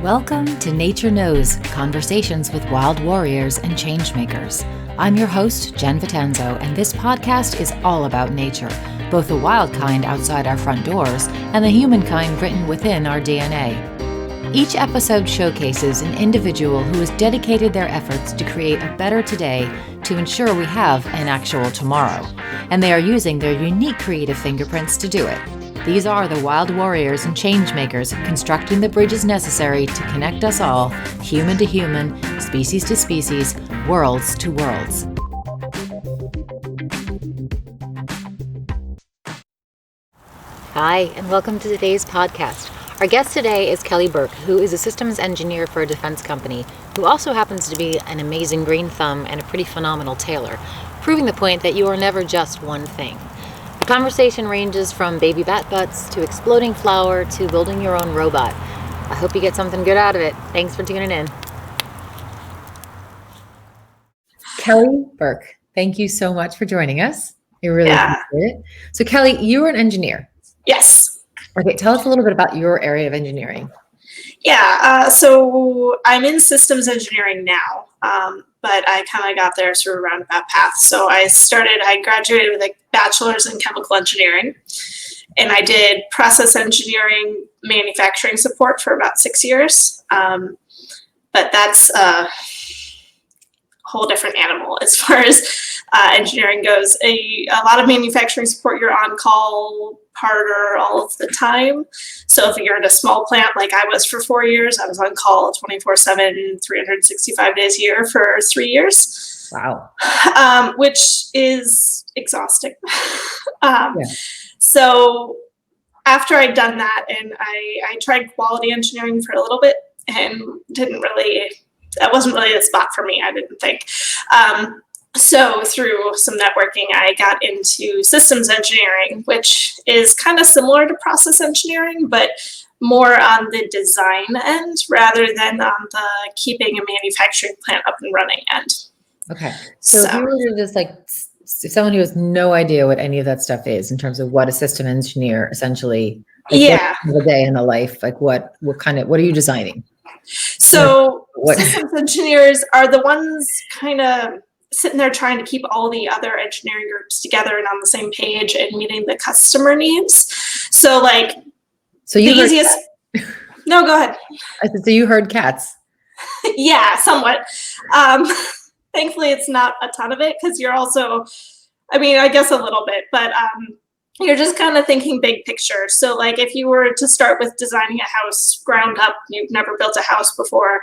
Welcome to Nature Knows, Conversations with Wild Warriors and Changemakers. I'm your host, Jen Vitanzo, and this podcast is all about nature, both the wild kind outside our front doors and the human kind written within our DNA. Each episode showcases an individual who has dedicated their efforts to create a better today to ensure we have an actual tomorrow, and they are using their unique creative fingerprints to do it. These are the wild warriors and changemakers constructing the bridges necessary to connect us all, human to human, species to species, worlds to worlds. Hi, and welcome to today's podcast. Our guest today is Kelly Burke, who is a systems engineer for a defense company, who also happens to be an amazing green thumb and a pretty phenomenal tailor, proving the point that you are never just one thing. The conversation ranges from baby bat butts to exploding flour to building your own robot. I hope you get something good out of it. Thanks for tuning in. Kelly Burke, thank you so much for joining us. I really appreciate it. So Kelly, you are an engineer. Yes. Okay, tell us a little bit about your area of engineering. So I'm in systems engineering now, but I kind of got there through a roundabout path. So I graduated with a bachelor's in chemical engineering, and I did process engineering manufacturing support for about 6 years. But that's a whole different animal as far as engineering goes. A lot of manufacturing support, you're on call harder all of the time. So if you're in a small plant like I was for 4 years, I was on call 24/7, 365 days a year for 3 years. Wow. Which is exhausting. So after I'd done that, and I tried quality engineering for a little bit and that wasn't really the spot for me, I didn't think. So through some networking, I got into systems engineering, which is kind of similar to process engineering, but more on the design end rather than on the keeping a manufacturing plant up and running end. Okay. So if you were to just if someone who has no idea what any of that stuff is in terms of what a system engineer essentially, the day in the life, what are you designing? So systems engineers are the ones kind of sitting there trying to keep all the other engineering groups together and on the same page and meeting the customer needs. So No, go ahead. I said, so you heard cats. Yeah, somewhat. Thankfully it's not a ton of it, because you're also, I guess a little bit, but you're just kind of thinking big picture. So if you were to start with designing a house ground up, you've never built a house before,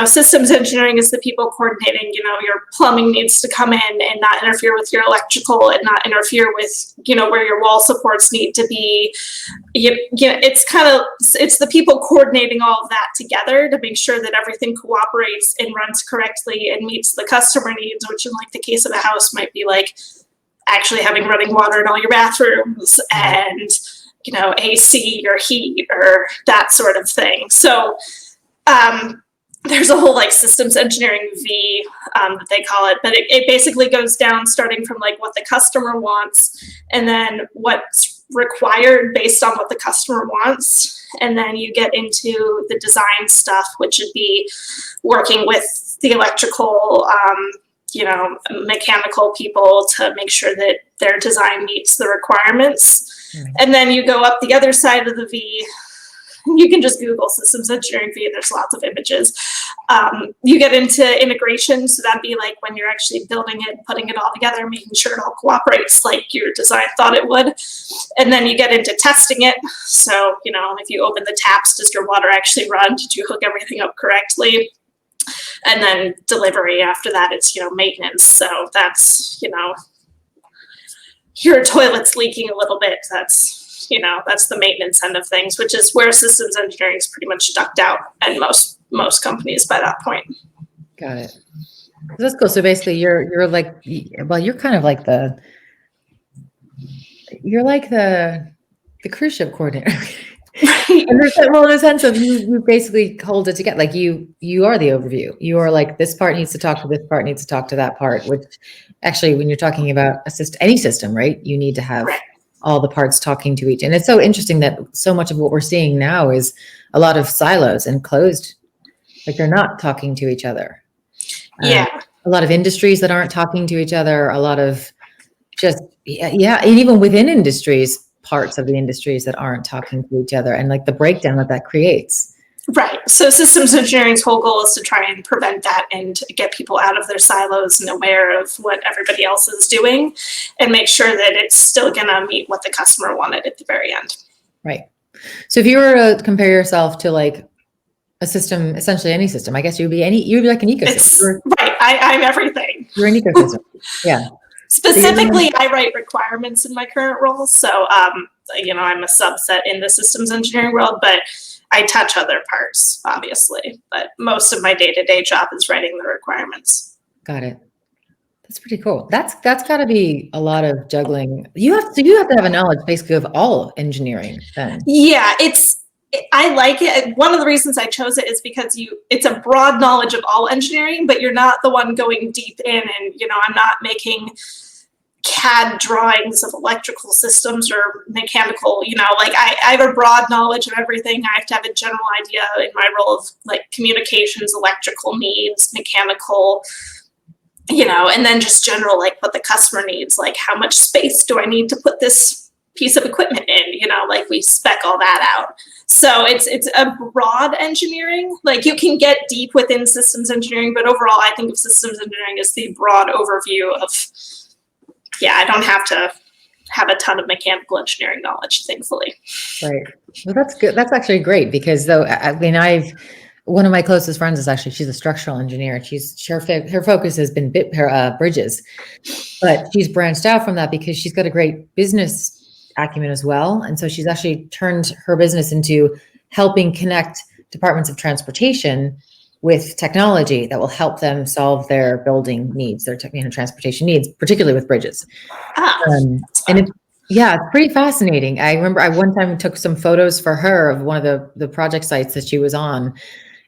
systems engineering is the people coordinating, your plumbing needs to come in and not interfere with your electrical and not interfere with, where your wall supports need to be. It's the people coordinating all of that together to make sure that everything cooperates and runs correctly and meets the customer needs, which in the case of a house might be actually having running water in all your bathrooms and, AC or heat or that sort of thing. So there's a whole systems engineering V that they call it, but it basically goes down starting from what the customer wants and then what's required based on what the customer wants. And then you get into the design stuff, which would be working with the electrical, mechanical people to make sure that their design meets the requirements. Mm-hmm. And then you go up the other side of the V. You can just Google systems engineering V. There's lots of images. You get into integration. So that'd be when you're actually building it, putting it all together, making sure it all cooperates like your design thought it would. And then you get into testing it. So, if you open the taps, does your water actually run? Did you hook everything up correctly? And then delivery after that, it's, maintenance. So that's, your toilet's leaking a little bit. That's, that's the maintenance end of things, which is where systems engineering is pretty much ducked out and most companies by that point. Got it. That's cool. So basically you're kind of you're like the cruise ship coordinator. Right. And in a sense of you basically hold it together. You are the overview. You are this part needs to talk to this part, needs to talk to that part, which actually when you're talking about any system, right, you need to have all the parts talking to each. And it's so interesting that so much of what we're seeing now is a lot of silos and closed, like they're not talking to each other. Yeah. A lot of industries that aren't talking to each other, a lot of just, yeah. And even within industries, parts of the industries that aren't talking to each other, and like the breakdown that that creates. Right. So systems engineering's whole goal is to try and prevent that and get people out of their silos and aware of what everybody else is doing and make sure that it's still going to meet what the customer wanted at the very end. Right. So if you were to compare yourself to like a system, essentially any system, I guess you'd be like an ecosystem. Right. I'm everything. You're an ecosystem. Yeah. Specifically, I write requirements in my current role. So, I'm a subset in the systems engineering world, but I touch other parts, obviously. But most of my day-to-day job is writing the requirements. Got it. That's pretty cool. That's got to be a lot of juggling. You have to have a knowledge basically of all engineering then. Yeah, I like it. One of the reasons I chose it is because it's a broad knowledge of all engineering, but you're not the one going deep in and, I'm not making CAD drawings of electrical systems or mechanical, I have a broad knowledge of everything. I have to have a general idea in my role of like communications, electrical needs, mechanical, and then just general, like what the customer needs, like how much space do I need to put this piece of equipment in, we spec all that out. So it's a broad engineering, like you can get deep within systems engineering, but overall I think of systems engineering as the broad overview of, I don't have to have a ton of mechanical engineering knowledge, thankfully. Right. Well, that's good. That's actually great because one of my closest friends is actually, she's a structural engineer. Her focus has been bridges, but she's branched out from that because she's got a great business acumen as well. And so she's actually turned her business into helping connect departments of transportation with technology that will help them solve their building needs, their transportation needs, particularly with bridges. And it's pretty fascinating. I remember I one time took some photos for her of one of the project sites that she was on,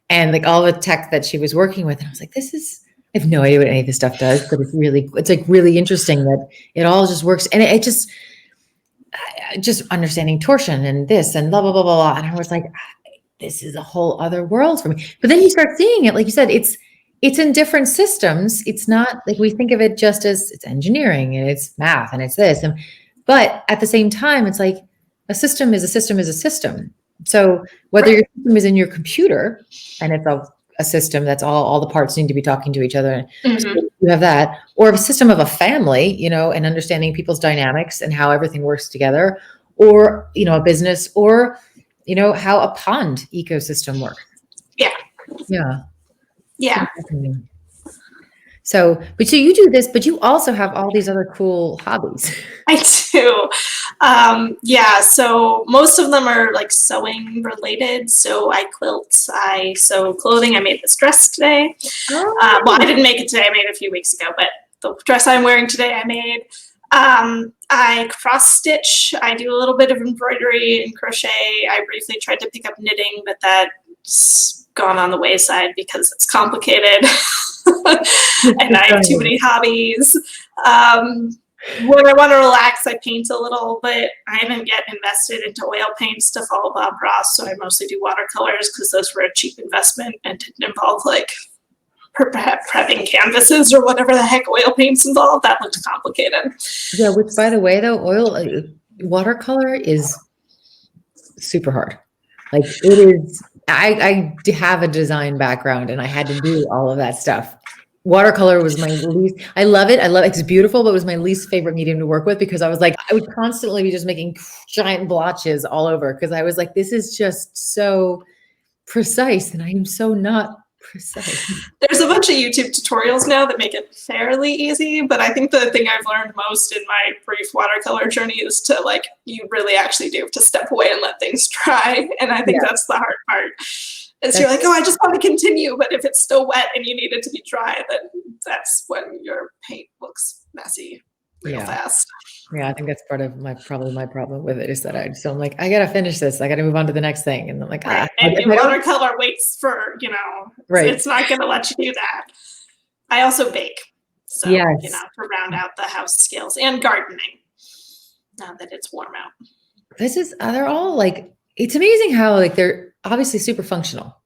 and like all the tech that she was working with. And I was like, I have no idea what any of this stuff does, but it's like really interesting that it all just works. And it just understanding torsion and this and blah, blah, blah, blah, blah. And I was like, this is a whole other world for me. But then you start seeing it, like you said, it's in different systems. It's not like we think of it just as it's engineering and it's math and it's this. But at the same time, it's like a system is a system is a system. So whether your system is in your computer and it's a system that's all the parts need to be talking to each other. Mm-hmm. So you have that, or a system of a family, and understanding people's dynamics and how everything works together, or, a business, or, how a pond ecosystem works. Yeah. Yeah. Yeah. So you do this, but you also have all these other cool hobbies. I do. So most of them are like sewing related. So I quilt, I sew clothing. I made this dress today. Well, I didn't make it today. I made it a few weeks ago, but the dress I'm wearing today, I made. I cross stitch. I do a little bit of embroidery and crochet. I briefly tried to pick up knitting, but that's gone on the wayside because it's complicated. And I have too many hobbies. When I want to relax, I paint a little, but I haven't yet invested into oil paints to follow Bob Ross, so I mostly do watercolors because those were a cheap investment and didn't involve like prepping canvases or whatever the heck oil paints involved. That looked complicated. Yeah, which by the way, though, watercolor is super hard. Like it is. I have a design background and I had to do all of that stuff. Watercolor was my least, I love it. It's beautiful, but it was my least favorite medium to work with because I was like, I would constantly be just making giant blotches all over because I was like, this is just so precise and I am so not precise. There's a bunch of YouTube tutorials now that make it fairly easy, but I think the thing I've learned most in my brief watercolor journey is to like, you really actually do have to step away and let things dry. And I think that's the hard part. You're like, I just want to continue, but if it's still wet and you need it to be dry, then that's when your paint looks messy real fast. Yeah, I think that's probably my problem with it is that I'm like, I gotta finish this. I gotta move on to the next thing, and I'm like, and watercolor waits for right. It's not gonna let you do that. I also bake, so to round out the house skills and gardening. now that it's warm out. They're all like, it's amazing how like they're obviously super functional,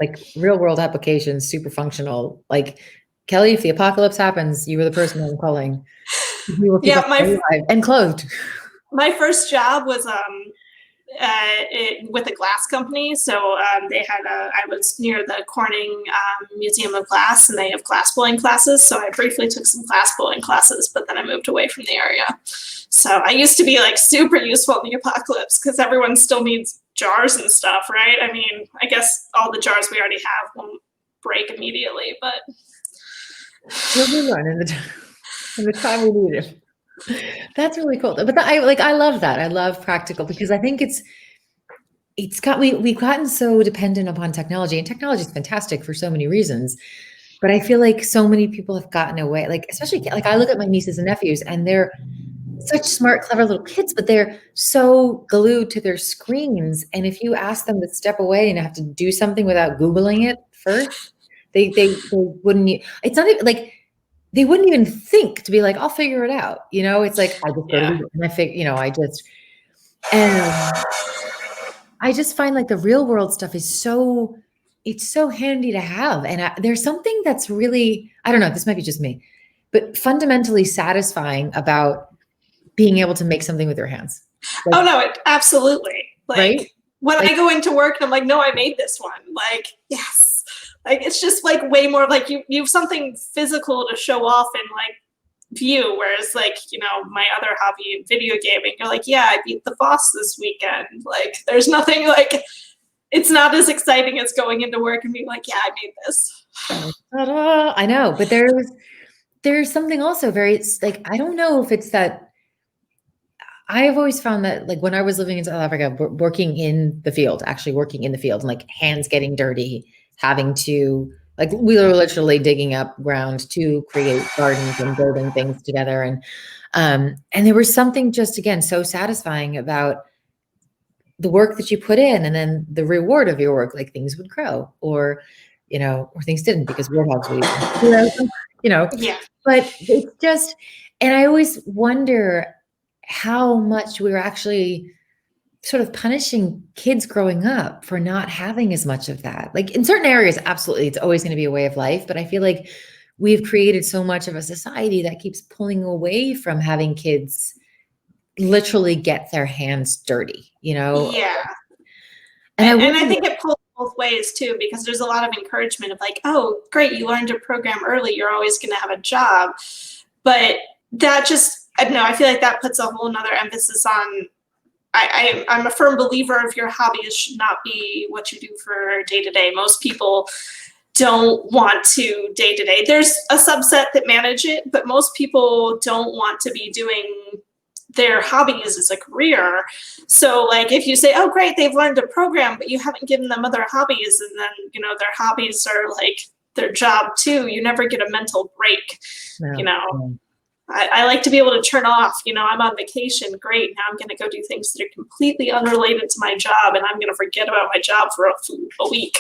like real world applications, super functional. Like Kelly, if the apocalypse happens, you were the person I'm calling. You will keep us alive and clothed. My first job was with a glass company. So I was near the Corning Museum of Glass, and they have glass blowing classes. So I briefly took some glass blowing classes, but then I moved away from the area. So I used to be like super useful in the apocalypse because everyone still needs jars and stuff, right? I mean, I guess all the jars we already have won't break immediately, but we'll be running in the time we need it. That's really cool. But I love that. I love practical because I think we've gotten so dependent upon technology, and technology is fantastic for so many reasons. But I feel like so many people have gotten away, like, especially like I look at my nieces and nephews and they're such smart, clever little kids, but they're so glued to their screens. And if you ask them to step away and have to do something without Googling it first, they wouldn't, it's not even like, they wouldn't even think to be like, I'll figure it out. It's like, I just go to and I just find like the real world stuff is it's so handy to have. And there's something that's really, I don't know, this might be just me, but fundamentally satisfying about being able to make something with your hands. Like, oh no, absolutely. Like right? When I go into work and I'm like, no, I made this one. Like, yes. Like, it's just like way more like you have something physical to show off and like view. Whereas like, my other hobby, video gaming, you're like, yeah, I beat the boss this weekend. Like, there's nothing like, it's not as exciting as going into work and being like, yeah, I made this. I know, but there's something also very, like, I don't know if it's that, I have always found that like when I was living in South Africa, working in the field and like hands getting dirty, having to like, we were literally digging up ground to create gardens and building things together. And there was something just, again, so satisfying about the work that you put in and then the reward of your work, like things would grow or things didn't because warthogs would, yeah. But it's just, and I always wonder how much we're actually sort of punishing kids growing up for not having as much of that. Like in certain areas, absolutely, it's always going to be a way of life. But I feel like we've created so much of a society that keeps pulling away from having kids literally get their hands dirty, Yeah. And I think it pulls both ways too, because there's a lot of encouragement of like, oh, great, you learned to program early, you're always going to have a job. But that just, I don't know, I feel like that puts a whole nother emphasis on, I'm a firm believer of your hobbies should not be what you do for day to day. Most people don't want to day to day. There's a subset that manage it, but most people don't want to be doing their hobbies as a career. So like if you say, oh great, they've learned to program, but you haven't given them other hobbies, and then their hobbies are like their job too, you never get a mental break. No. I like to be able to turn off, I'm on vacation, great, now I'm going to go do things that are completely unrelated to my job, and I'm going to forget about my job for a week.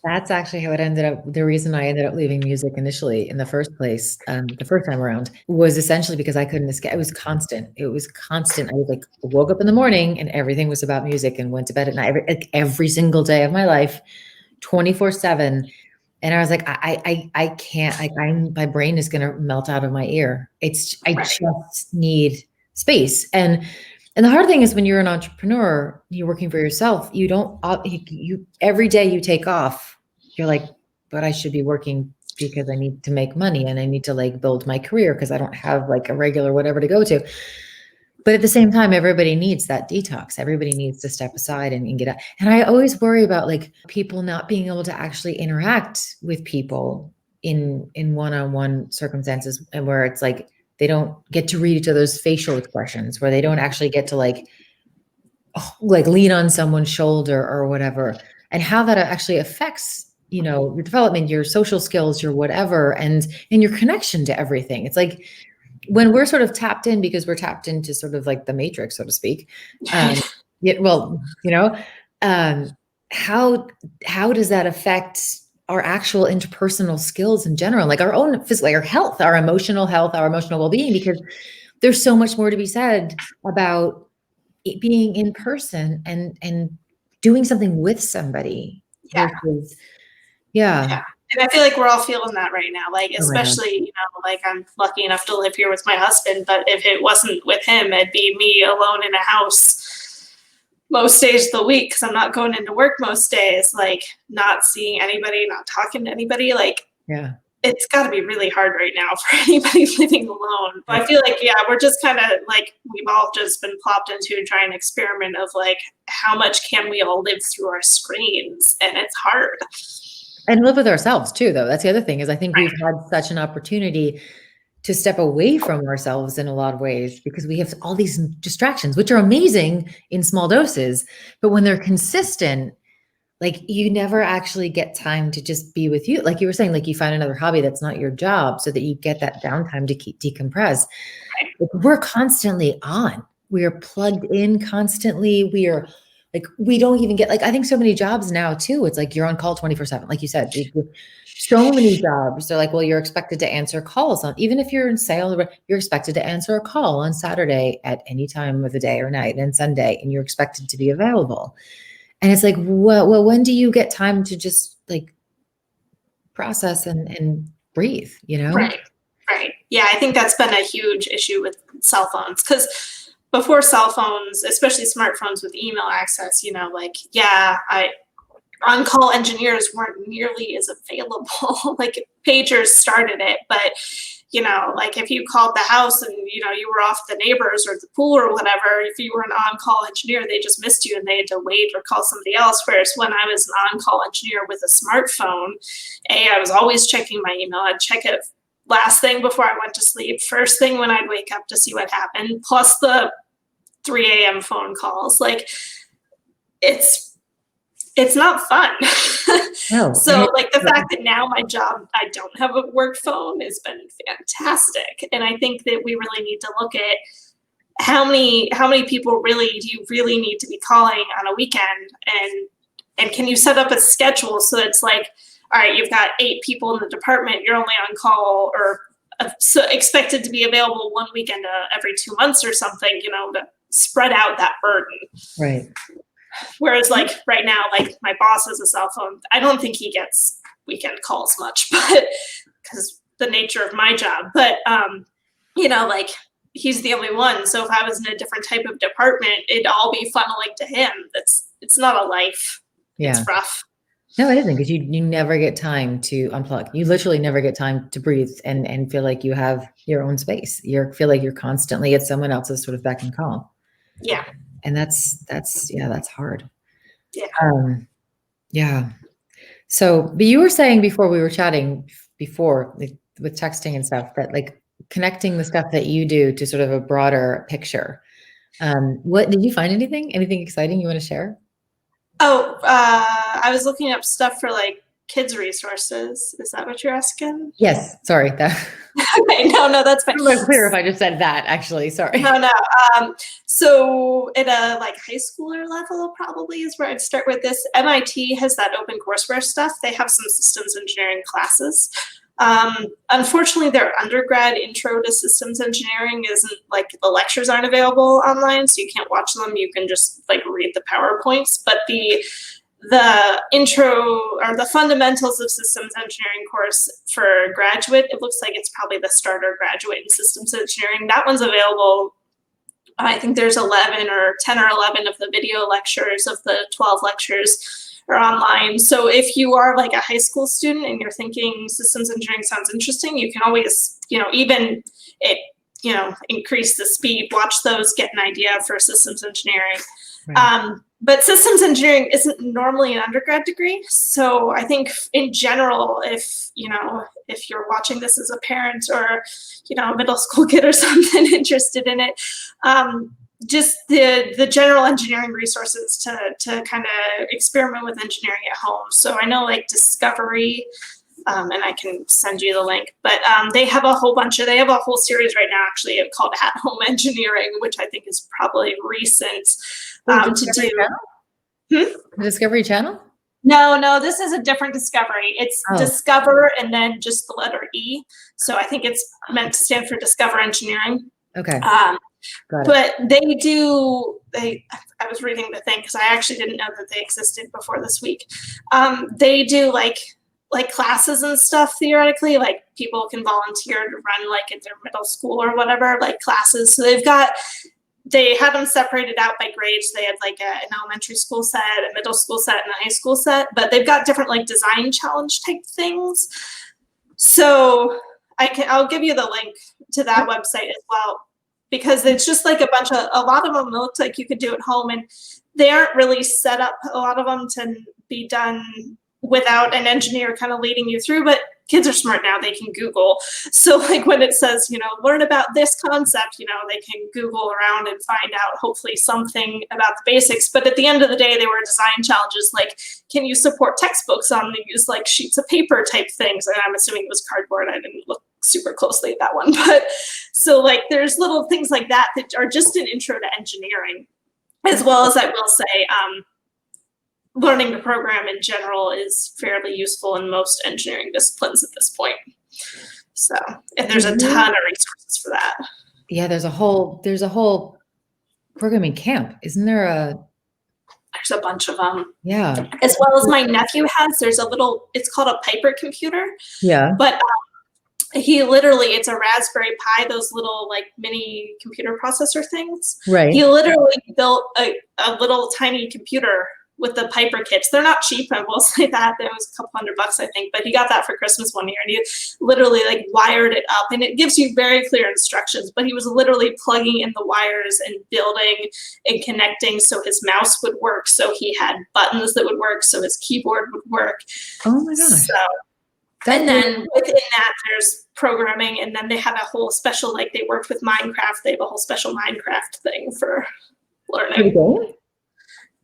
That's actually how it ended up. The reason I ended up leaving music initially in the first place, the first time around, was essentially because I couldn't escape. It was constant. I was like, woke up in the morning and everything was about music, and went to bed at night every single day of my life, 24/7. And I was like, I can't, my brain is going to melt out of my ear. I just need space. And the hard thing is when you're an entrepreneur, you're working for yourself, you every day you take off, you're like, but I should be working because I need to make money and I need to like build my career because I don't have like a regular whatever to go to. But at the same time, everybody needs that detox. Everybody needs to step aside and get out. And I always worry about like people not being able to actually interact with people in one-on-one circumstances, and where it's like they don't get to read each other's facial expressions, where they don't actually get to like lean on someone's shoulder or whatever, and how that actually affects, your development, your social skills, your whatever, and your connection to everything. It's like, when we're sort of tapped in, because we're tapped into sort of like the matrix, so to speak. How does that affect our actual interpersonal skills in general, like our own physical, our health, our emotional health, our emotional well-being? Because there's so much more to be said about it being in person and doing something with somebody versus, Yeah. And I feel like we're all feeling that right now. Like, Oh my God. especially, you know, like I'm lucky enough to live here with my husband, but if it wasn't with him, it'd be me alone in a house most days of the week because I'm not going into work most days, like not seeing anybody, not talking to anybody. Like, Yeah. it's got to be really hard right now for anybody living alone. But I feel like, yeah, we're just kind of like, we've all just been plopped into a giant experiment of like, how much can we all live through our screens? And it's hard. And live with ourselves too, though. That's the other thing is I think we've had such an opportunity to step away from ourselves in a lot of ways because we have all these distractions, which are amazing in small doses, but when they're consistent, like you never actually get time to just be with you. Like you were saying, like you find another hobby that's not your job so that you get that downtime to keep decompress. Like we're constantly on. We are plugged in constantly. We are like, we don't even get like, I think so many jobs now too. It's like you're on call 24/7. Like you said, so many jobs. They're like, well, you're expected to answer calls on, even if you're in sales, you're expected to answer a call on Saturday at any time of the day or night and Sunday, and you're expected to be available. And it's like, well, when do you get time to just like process and breathe, you know? Right. Yeah, I think that's been a huge issue with cell phones because before cell phones, especially smartphones with email access, you know, like, yeah, on-call engineers weren't nearly as available. Like pagers started it, but you know, like if you called the house and, you know, you were off the neighbors or the pool or whatever, if you were an on-call engineer, they just missed you and they had to wait or call somebody else. Whereas when I was an on-call engineer with a smartphone, I was always checking my email. I'd check it last thing before I went to sleep, first thing when I'd wake up to see what happened, plus the 3 a.m. phone calls. Like it's not fun. No. So like the fact that now my job, I don't have a work phone has been fantastic. And I think that we really need to look at how many people really do you really need to be calling on a weekend, and can you set up a schedule so it's like, all right, you've got 8 people in the department, you're only on call or so expected to be available one weekend every 2 months or something, you know, to spread out that burden. Right. Whereas like right now, like my boss has a cell phone. I don't think he gets weekend calls much, but because the nature of my job, but you know, like he's the only one. So if I was in a different type of department, it'd all be funneling to him. It's not a life. Yeah. It's rough. No, it isn't, because you never get time to unplug. You literally never get time to breathe and feel like you have your own space. Feel like you're constantly at someone else's sort of beck and call. Yeah. And that's hard. Yeah. Yeah. So, but you were saying before we were chatting before, like, with texting and stuff, that like connecting the stuff that you do to sort of a broader picture. What did you find anything exciting you want to share? Oh, I was looking up stuff for like kids resources. Is that what you're asking? Yes. Sorry. Okay. No, that's fine. I'm not clear if I just said that, actually. Sorry. No. So at a like high schooler level, probably is where I'd start with this. MIT has that open courseware stuff. They have some systems engineering classes. Unfortunately, their undergrad intro to systems engineering isn't like the lectures aren't available online, so you can't watch them. You can just like read the PowerPoints. But the intro or the fundamentals of systems engineering course for graduate, it looks like it's probably the starter graduate in systems engineering. That one's available. I think there's 11 or 10 or 11 of the video lectures of the 12 lectures are online. So if you are like a high school student and you're thinking systems engineering sounds interesting, you can always, even increase the speed, watch those, get an idea for systems engineering. Right. But systems engineering isn't normally an undergrad degree. So I think in general, if you're watching this as a parent or, a middle school kid or something interested in it, just the general engineering resources to kind of experiment with engineering at home. So I know like Discovery, and I can send you the link, but they have a whole series right now actually called At Home Engineering, which I think is probably recent to do. The Discovery Channel? No, this is a different Discovery. It's Discover and then just the letter E. So I think it's meant to stand for Discover Engineering. Okay. Um, Got it. but I was reading the thing because I actually didn't know that they existed before this week. They do like classes and stuff theoretically, like people can volunteer to run like at their middle school or whatever, like classes. So they had them separated out by grades. They had like an elementary school set, a middle school set, and a high school set, but they've got different like design challenge type things. So I'll give you the link to that website as well, because it's just like a lot of them look like you could do at home, and they aren't really set up, a lot of them, to be done without an engineer kind of leading you through, but kids are smart now, they can Google. So like when it says, learn about this concept, they can Google around and find out hopefully something about the basics. But at the end of the day, they were design challenges like, can you support textbooks on these like sheets of paper type things? And I'm assuming it was cardboard. I didn't look super closely at that one. But so like there's little things like that are just an intro to engineering, as well as I will say, learning the program in general is fairly useful in most engineering disciplines at this point. So, and there's a ton of resources for that. Yeah, there's a whole programming camp, isn't there? There's a bunch of them. Yeah. As well as my nephew has. It's called a Piper computer. Yeah. But he literally, it's a Raspberry Pi, those little like mini computer processor things. Right. He literally built a little tiny computer with the Piper kits. They're not cheap, I will say that. It was a couple $100, I think, but he got that for Christmas one year, and he literally like wired it up, and it gives you very clear instructions, but he was literally plugging in the wires and building and connecting so his mouse would work, so he had buttons that would work, so his keyboard would work. Oh my gosh. So, and then within that, there's programming, and then they have a whole special, like they worked with Minecraft, they have a whole special Minecraft thing for learning. Okay.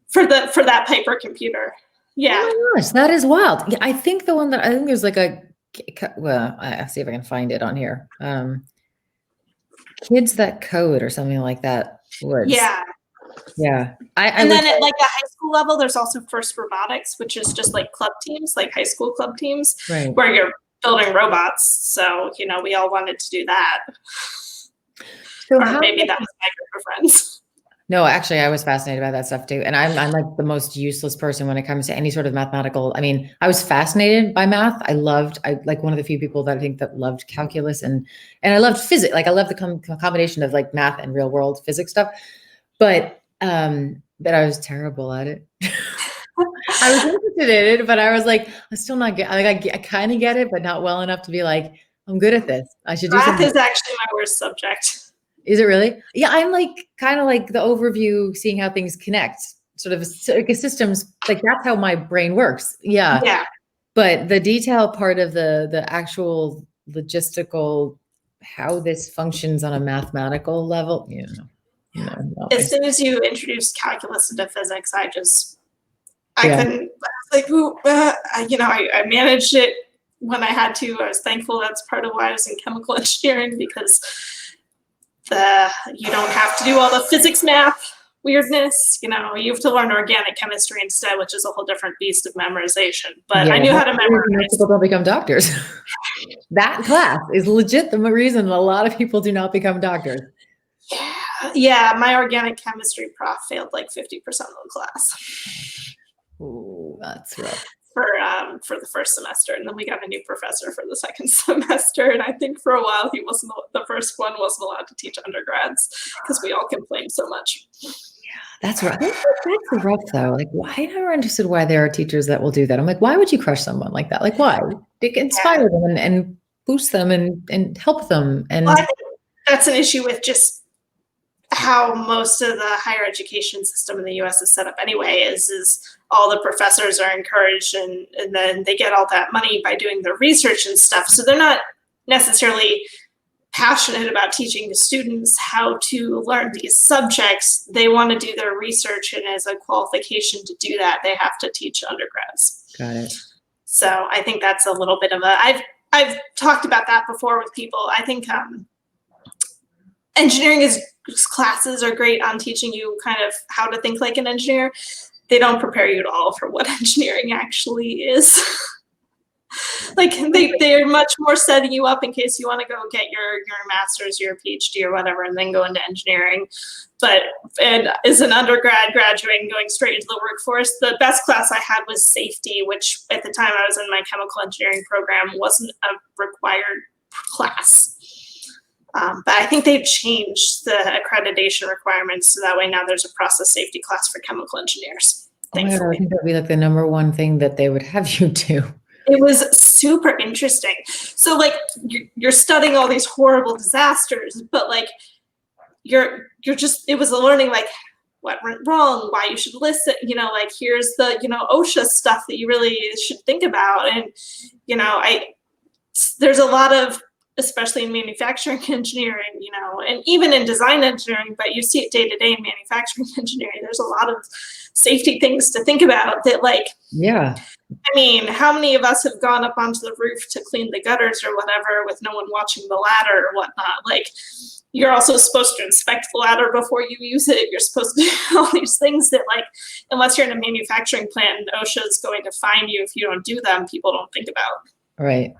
For that Piper computer. Yeah. Oh my gosh, that is wild. Yeah, I think there's like I'll see if I can find it on here. Kids That Code or something like that. Yeah. Yeah. And then at like the high school level, there's also First Robotics, which is just like club teams, like high school club teams, right, where you're building robots. So, we all wanted to do that. So or maybe that was my group of friends. No, actually, I was fascinated by that stuff too. And I'm like the most useless person when it comes to any sort of mathematical. I mean, I was fascinated by math. I like one of the few people that I think that loved calculus and I loved physics. Like I love the combination of like math and real world physics stuff. But I was terrible at it. I was interested in it, but I was like, I'm still not good. Like I kind of get it, but not well enough to be like, I'm good at this. I should do something. Math is actually my worst subject. Is it really? Yeah, I'm like kind of like the overview, seeing how things connect, sort of like systems. Like that's how my brain works. Yeah. Yeah. But the detail part of the actual logistical, how this functions on a mathematical level, As soon as you introduce calculus into physics, I couldn't. I was like, I managed it when I had to. I was thankful that's part of why I was in chemical engineering, because you don't have to do all the physics math weirdness. You have to learn organic chemistry instead, which is a whole different beast of memorization. But I knew how to memorize. People don't become doctors. That class is legit the reason a lot of people do not become doctors. Yeah, my organic chemistry prof failed like 50% of the class. Ooh, that's rough. For the first semester, and then we got a new professor for the second semester, and I think for a while the first one wasn't allowed to teach undergrads because we all complained so much. Yeah, that's right. That's rough though. Like, why am I interested why there are teachers that will do that? I'm like, why would you crush someone like that? Like, why? Inspire them and boost them and help them. And I think that's an issue with just how most of the higher education system in the US is set up anyway, is all the professors are encouraged and then they get all that money by doing their research and stuff. So they're not necessarily passionate about teaching the students how to learn these subjects. They want to do their research, and as a qualification to do that, they have to teach undergrads. Got it. So I think that's a little bit of I've talked about that before with people. I think engineering classes are great on teaching you kind of how to think like an engineer. They don't prepare you at all for what engineering actually is. Like they're much more setting you up in case you want to go get your master's, your PhD or whatever, and then go into engineering. But and as an undergrad graduating, going straight into the workforce, the best class I had was safety, which at the time I was in my chemical engineering program wasn't a required class. But I think they've changed the accreditation requirements so that way now there's a process safety class for chemical engineers. Oh my God, I think that would be like the number one thing that they would have you do. It was super interesting. So like you're studying all these horrible disasters, but like you're just, it was a learning like what went wrong, why you should listen, like here's the, OSHA stuff that you really should think about. And, there's a lot of, especially in manufacturing engineering, and even in design engineering, but you see it day to day in manufacturing engineering, there's a lot of safety things to think about that like, yeah. I mean, how many of us have gone up onto the roof to clean the gutters or whatever with no one watching the ladder or whatnot? Like, you're also supposed to inspect the ladder before you use it. You're supposed to do all these things that, like, unless you're in a manufacturing plant, OSHA is going to fine you if you don't do them, people don't think about. Right.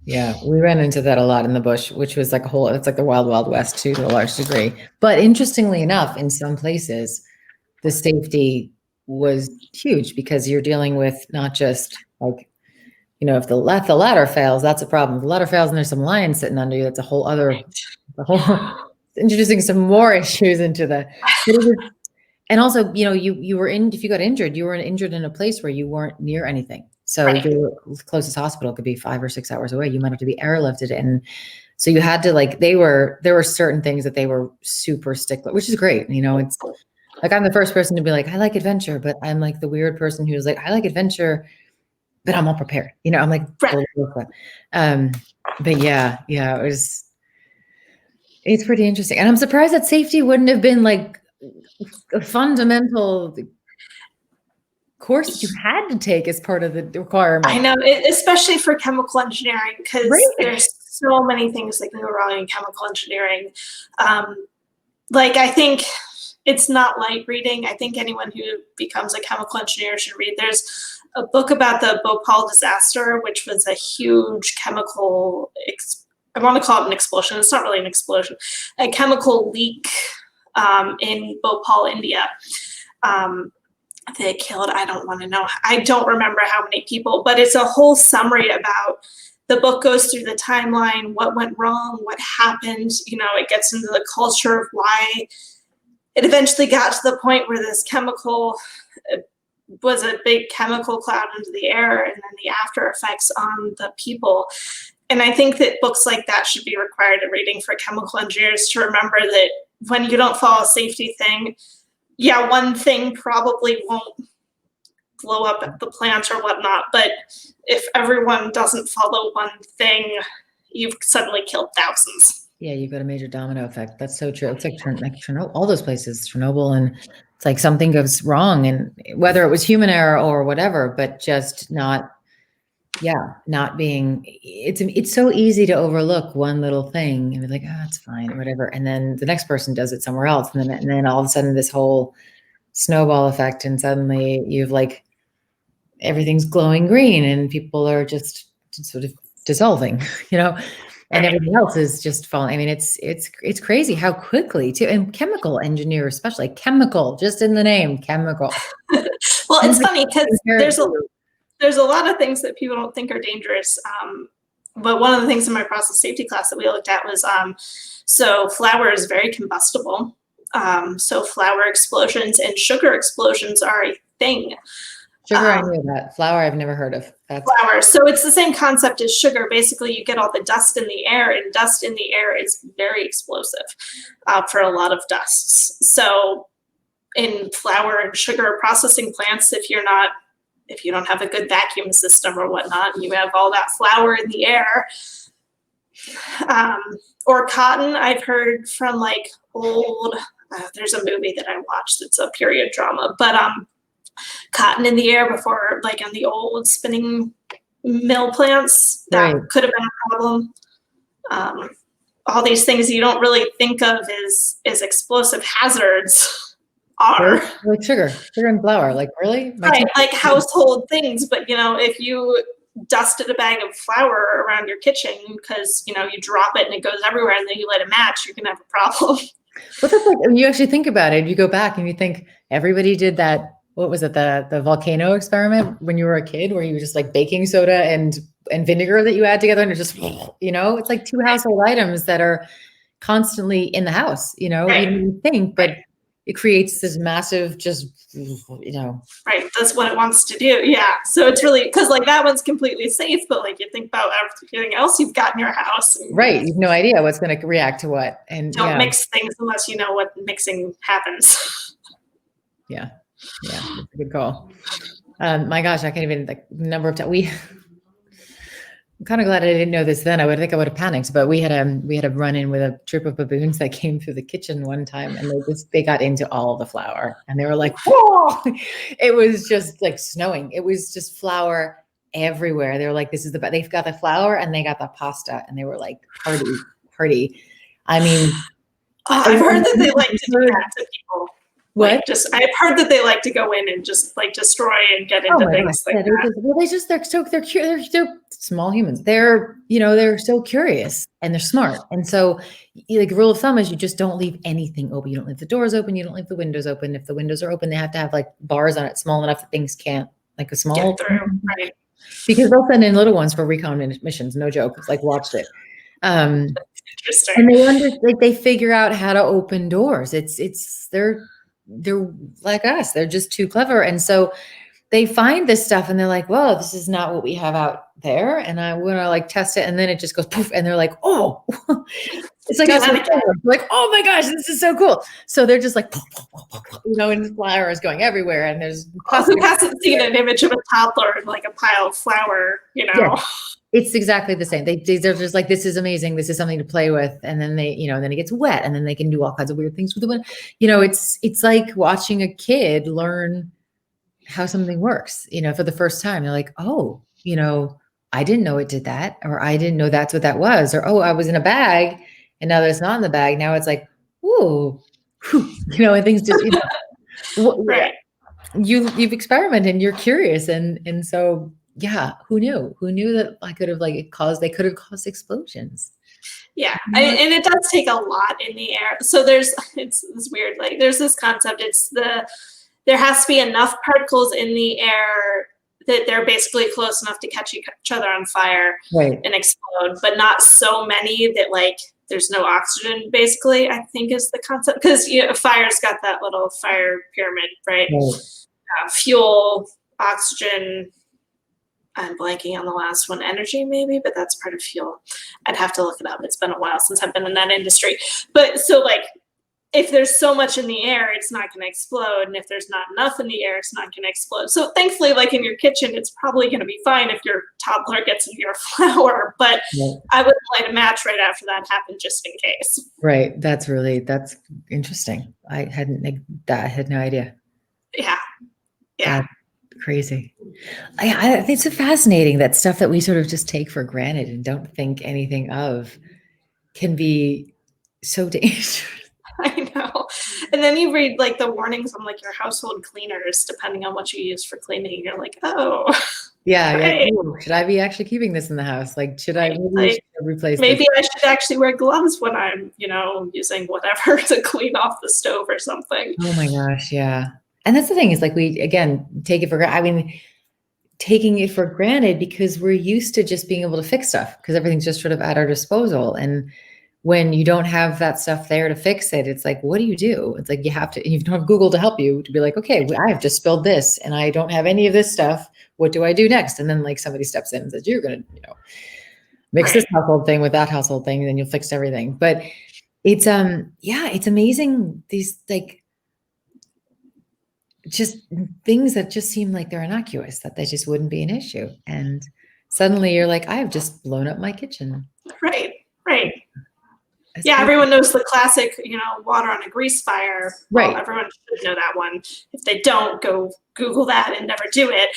Yeah, we ran into that a lot in the bush, which was like it's like the wild, wild west too, to a large degree. But interestingly enough, in some places, the safety was huge because you're dealing with not just like, if the ladder fails, that's a problem. If the ladder fails and there's some lions sitting under you, that's a whole other, introducing some more issues into the, and also, you were if you got injured, you were injured in a place where you weren't near anything. So right. Your closest hospital could be 5 or 6 hours away. You might have to be airlifted. And so you had to there were certain things that they were super stickler, which is great. It's like, I'm the first person to be like, I like adventure, but I'm like the weird person who's like, I like adventure, but I'm all prepared. I'm like, right. But yeah, it's pretty interesting. And I'm surprised that safety wouldn't have been like a fundamental course that you had to take as part of the requirement. I know, especially for chemical engineering, because there's so many things that can go wrong in chemical engineering. I think it's not light reading. I think anyone who becomes a chemical engineer should read. There's a book about the Bhopal disaster, which was a huge chemical, I want to call it an explosion. It's not really an explosion, a chemical leak in Bhopal, India. They killed, I don't remember how many people, but it's a whole summary about, the book goes through the timeline, what went wrong, what happened, it gets into the culture of why it eventually got to the point where this chemical was a big chemical cloud into the air and then the after effects on the people. And I think that books like that should be required in reading for chemical engineers to remember that when you don't follow a safety thing, yeah, one thing probably won't blow up at the plant or whatnot, but if everyone doesn't follow one thing, you've suddenly killed thousands. Yeah, you've got a major domino effect. That's so true. It's like Chernobyl, all those places, Chernobyl, and it's like something goes wrong, and whether it was human error or whatever, but just not being, it's so easy to overlook one little thing and be like, oh, it's fine or whatever. And then the next person does it somewhere else. And then all of a sudden this whole snowball effect, and suddenly you've like, everything's glowing green and people are just sort of dissolving, and everything else is just falling. I mean, it's crazy how quickly too, and chemical engineer, especially chemical, just in the name, chemical. Well, it's funny because there's a lot of things that people don't think are dangerous. But one of the things in my process safety class that we looked at was, so flour is very combustible. So flour explosions and sugar explosions are a thing. Sugar, I knew that. Flour, I've never heard of. Flour. So it's the same concept as sugar. Basically, you get all the dust in the air, and dust in the air is very explosive for a lot of dusts. So in flour and sugar processing plants, if you don't have a good vacuum system or whatnot, you have all that flour in the air. Or cotton, I've heard from like old, there's a movie that I watched that's a period drama, but cotton in the air before, like on the old spinning mill plants, that could have been a problem. All these things you don't really think of as explosive hazards are. Like sugar and flour, like really? Right, like household things, but if you dusted a bag of flour around your kitchen because, you drop it and it goes everywhere and then you light a match, you're going to have a problem. But that's like, when you actually think about it, you go back and you think everybody did that. What was it? The volcano experiment when you were a kid, where you were just like baking soda and vinegar that you add together, and it just, it's like two household items that are constantly in the house, Right. even you think, but it creates this massive, Right. That's what it wants to do. Yeah. So it's really, because like that one's completely safe, but like you think about everything else you've got in your house. Right. You have no idea what's going to react to what. And don't mix things unless you know what mixing happens. Yeah. That's a good call. My gosh, I can't even, like, number of times I'm kind of glad I didn't know this then. I would have panicked, but we had a run in with a troop of baboons that came through the kitchen one time, and they got into all of the flour, and they were like, whoa! It was just like snowing. It was just flour everywhere. They were like, this is they've got the flour and they got the pasta, and they were like, party. I mean, I've heard that they like to do that to people. What? I've heard that they like to go in and just like destroy and get into things like that. They're small humans. They're so curious and they're smart. And so, like, rule of thumb is you just don't leave anything open. You don't leave the doors open. You don't leave the windows open. If the windows are open, they have to have like bars on it small enough that things can't, like, a small get through. Right. Because they'll send in little ones for recon missions. No joke. It's like, watch it. Interesting. And they figure out how to open doors. They're like us. They're just too clever. And so they find this stuff and they're like, well, this is not what we have out there. And I want to like test it. And then it just goes poof. And they're like, oh, it's like, like, oh my gosh, this is so cool. So they're just like, and the flour is going everywhere. And there's who hasn't seen an image of a toddler and like a pile of flour, Yeah. It's exactly the same. They're just like, this is amazing. This is something to play with. And then then it gets wet, and then they can do all kinds of weird things with the wind. It's like watching a kid learn how something works, for the first time. They're like, oh, I didn't know it did that, or I didn't know that's what that was, or, oh, I was in a bag and now that it's not in the bag. Now it's like, ooh, and things just, right. You've experimented and you're curious. And so, yeah, who knew that they could have caused explosions. Yeah. And it does take a lot in the air. So it's weird. Like, there's this concept. There has to be enough particles in the air that they're basically close enough to catch each other on fire, right, and explode, but not so many that like there's no oxygen, basically, I think is the concept. Because fire's got that little fire pyramid, right? Fuel, oxygen, I'm blanking on the last one, energy maybe, but that's part of fuel. I'd have to look it up. It's been a while since I've been in that industry. But so like, if there's so much in the air, it's not going to explode. And if there's not enough in the air, it's not going to explode. So thankfully, like in your kitchen, it's probably going to be fine if your toddler gets into your flour. But I wouldn't light a match right after that happened, just in case. Right. That's interesting. I had no idea. Yeah. Crazy. I think it's so fascinating that stuff that we sort of just take for granted and don't think anything of can be so dangerous. I know. And then you read like the warnings on like your household cleaners, depending on what you use for cleaning. You're like, oh. Yeah. Right. Like, should I be actually keeping this in the house? Like, should I replace maybe this? I should actually wear gloves when I'm, using whatever to clean off the stove or something. Oh my gosh. Yeah. And that's the thing is like, we, again, take it for granted. I mean, taking it for granted because we're used to just being able to fix stuff because everything's just sort of at our disposal. And when you don't have that stuff there to fix it, it's like, what do you do? It's like, you don't have Google to help you to be like, okay, I have just spilled this and I don't have any of this stuff. What do I do next? And then like somebody steps in and says, you're going to, mix this household thing with that household thing, and then you'll fix everything. But it's, it's amazing. These like, just things that just seem like they're innocuous, that they just wouldn't be an issue. And suddenly you're like, I have just blown up my kitchen. Right. That's yeah, everyone knows the classic, water on a grease fire. Right. Well, everyone should know that one. If they don't, go Google that and never do it.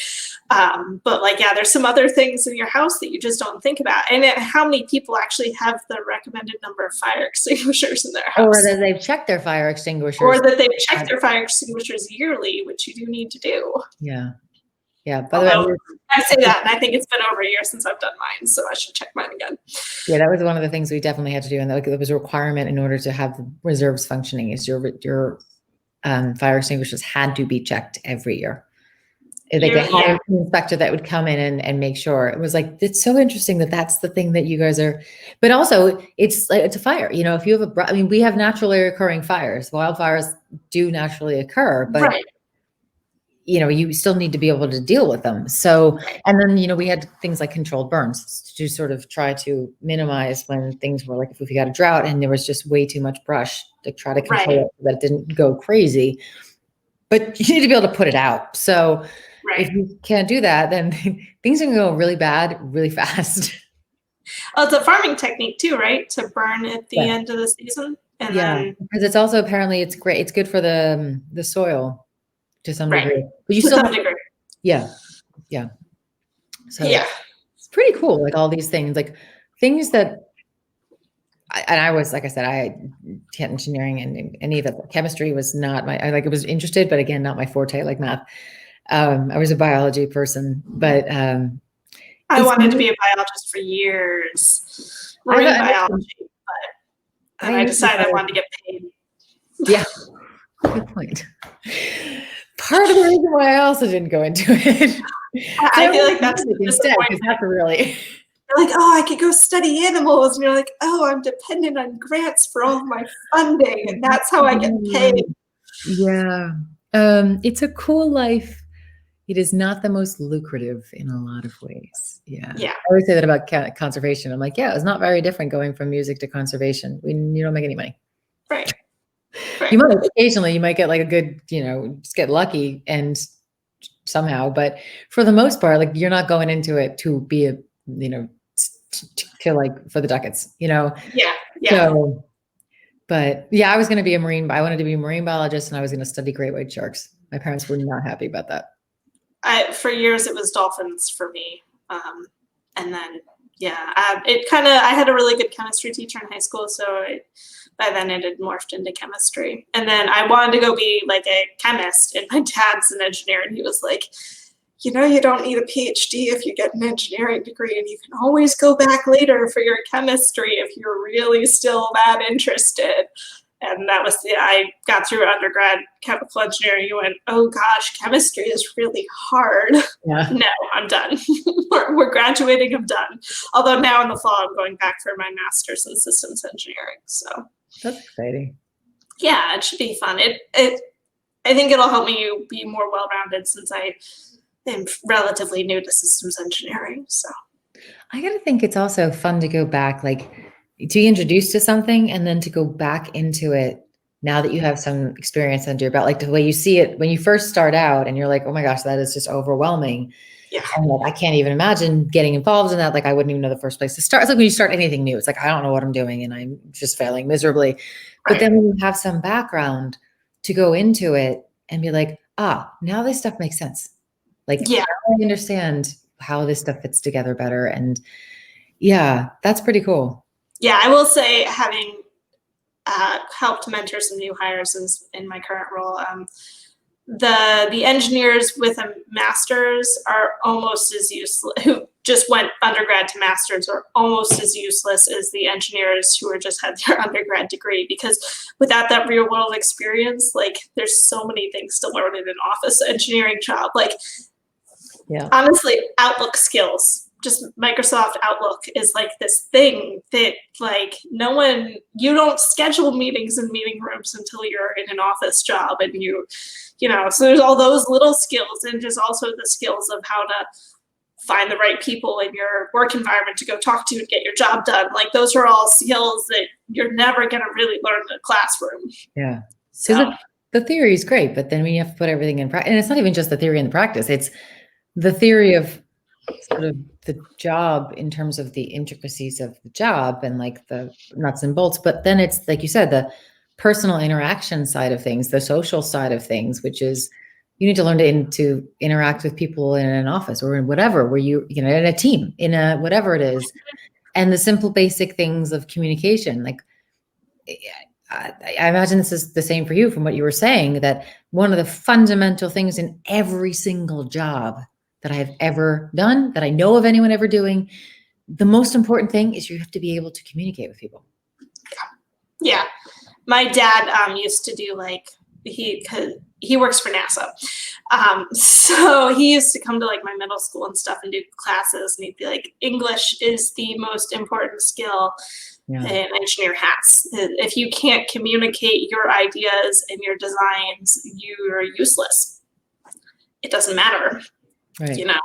But like, yeah, there's some other things in your house that you just don't think about. And how many people actually have the recommended number of fire extinguishers in their house? Or that they've checked their fire extinguishers. Or that they've checked their fire extinguishers yearly, which you do need to do. Yeah. Yeah. By the Although way, I say that, and I think it's been over a year since I've done mine, so I should check mine again. yeah, that was one of the things we definitely had to do, and that was a requirement in order to have the reserves functioning. Is your fire extinguishers had to be checked every year. Like they had an inspector that would come in and make sure. It was like, it's so interesting that that's the thing that you guys are, but also it's like, it's a fire, you know, if you have I mean, we have naturally occurring fires, wildfires do naturally occur, but Right. you know, you still need to be able to deal with them. So, and then, you know, we had things like controlled burns to sort of try to minimize when things were like, if we got a drought and there was just way too much brush to try to control it so that it didn't go crazy, but you need to be able to put it out. So if you can't do that, then things can go really bad, really fast. Oh, it's a farming technique too, right? To burn at the end of the season. And then because it's also apparently it's great. It's good for the soil to some degree. But you still yeah. So it's pretty cool. Like all these things, like things that I was, like I said, I had engineering and any of the chemistry was not my, I was interested, but again, not my forte, like math. I was a biology person, but I wanted to be a biologist for years, marine biology, but I decided I wanted to get paid. Yeah, good point. Part of the reason why I also didn't go into it. I feel like that's instead, because that's really. You're like, oh, I could go study animals, and you're like, oh, I'm dependent on grants for all of my funding, and that's how I get paid. Yeah, it's a cool life. It is not the most lucrative in a lot of ways. Yeah. I always say that about conservation. I'm like, yeah, it's not very different going from music to conservation. You don't make any money. Right. You might occasionally, you might get like a good, you know, just get lucky and somehow, but for the most part, like you're not going into it to be a, you know, to like for the ducats, you know? Yeah. So, but yeah, I was going to be I wanted to be a marine biologist and I was going to study great white sharks. My parents were not happy about that. For years it was dolphins for me. And then, I had a really good chemistry teacher in high school. So by then it had morphed into chemistry. And then I wanted to go be like a chemist, and my dad's an engineer. And he was like, you know, you don't need a PhD if you get an engineering degree, and you can always go back later for your chemistry if you're really still that interested. And that was I got through undergrad chemical engineering. You went, oh gosh, chemistry is really hard. Yeah. No, I'm done. we're graduating. I'm done. Although now in the fall, I'm going back for my master's in systems engineering. So that's exciting. Yeah, it should be fun. I think it'll help me be more well-rounded since I am relatively new to systems engineering. So I gotta think it's also fun to go back, like to be introduced to something and then to go back into it now that you have some experience under your belt, like the way you see it when you first start out and you're like, oh my gosh, that is just overwhelming. Yeah. And like, I can't even imagine getting involved in that. Like I wouldn't even know the first place to start. It's like when you start anything new, it's like, I don't know what I'm doing and I'm just failing miserably. Right. But then when you have some background to go into it and be like, now this stuff makes sense. Like, now I understand how this stuff fits together better. And yeah, that's pretty cool. Yeah, I will say, having helped mentor some new hires in my current role, the engineers with a master's are almost as useless, who just went undergrad to master's, are almost as useless as the engineers who just had their undergrad degree, because without that real world experience, like there's so many things to learn in an office engineering job. Like, honestly, Outlook skills. Just Microsoft Outlook is like this thing that like you don't schedule meetings in meeting rooms until you're in an office job, and so there's all those little skills, and just also the skills of how to find the right people in your work environment to go talk to and get your job done. Like those are all skills that you're never going to really learn in a classroom. Yeah. So the theory is great, but then when you have to put everything in practice, and it's not even just the theory and the practice, it's the theory of sort of the job in terms of the intricacies of the job and like the nuts and bolts. But then it's like you said, the personal interaction side of things, the social side of things, which is you need to learn to interact with people in an office or in whatever, where in a team, in a whatever it is, and the simple basic things of communication. Like I imagine this is the same for you from what you were saying, that one of the fundamental things in every single job that I have ever done, that I know of anyone ever doing. The most important thing is you have to be able to communicate with people. Yeah. My dad used to do like, he works for NASA. So he used to come to like my middle school and stuff and do classes, and he'd be like, English is the most important skill an engineer has. If you can't communicate your ideas and your designs, you're useless. It doesn't matter. Right. You know,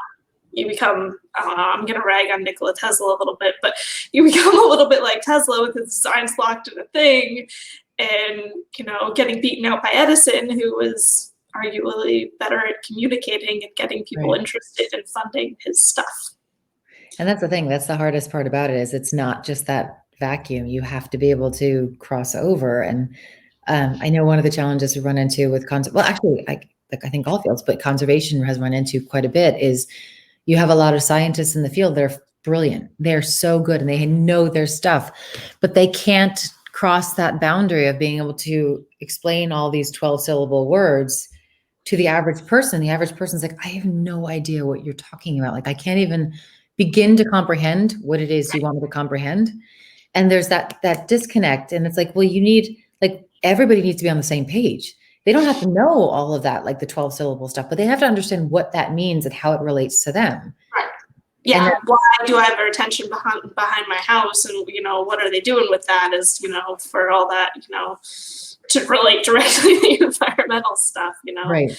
you become, I don't know, I'm going to rag on Nikola Tesla a little bit, but you become a little bit like Tesla with his designs locked in a thing and, you know, getting beaten out by Edison, who was arguably better at communicating and getting people interested in funding his stuff. And that's the thing. That's the hardest part about it, is it's not just that vacuum. You have to be able to cross over. And I know one of the challenges we run into with well, actually, I think all fields, but conservation has run into quite a bit, is you have a lot of scientists in the field that are brilliant. They're so good and they know their stuff, but they can't cross that boundary of being able to explain all these 12-syllable words to the average person. The average person's like, I have no idea what you're talking about. Like, I can't even begin to comprehend what it is you want me to comprehend. And there's that disconnect. And it's like, well, you need, like, everybody needs to be on the same page. They don't have to know all of that, like the 12-syllable stuff, but they have to understand what that means and how it relates to them. Right. Yeah. Why do I have a retention behind my house? And, you know, what are they doing with that, is, you know, for all that, you know, to relate directly to the environmental stuff, you know? Right.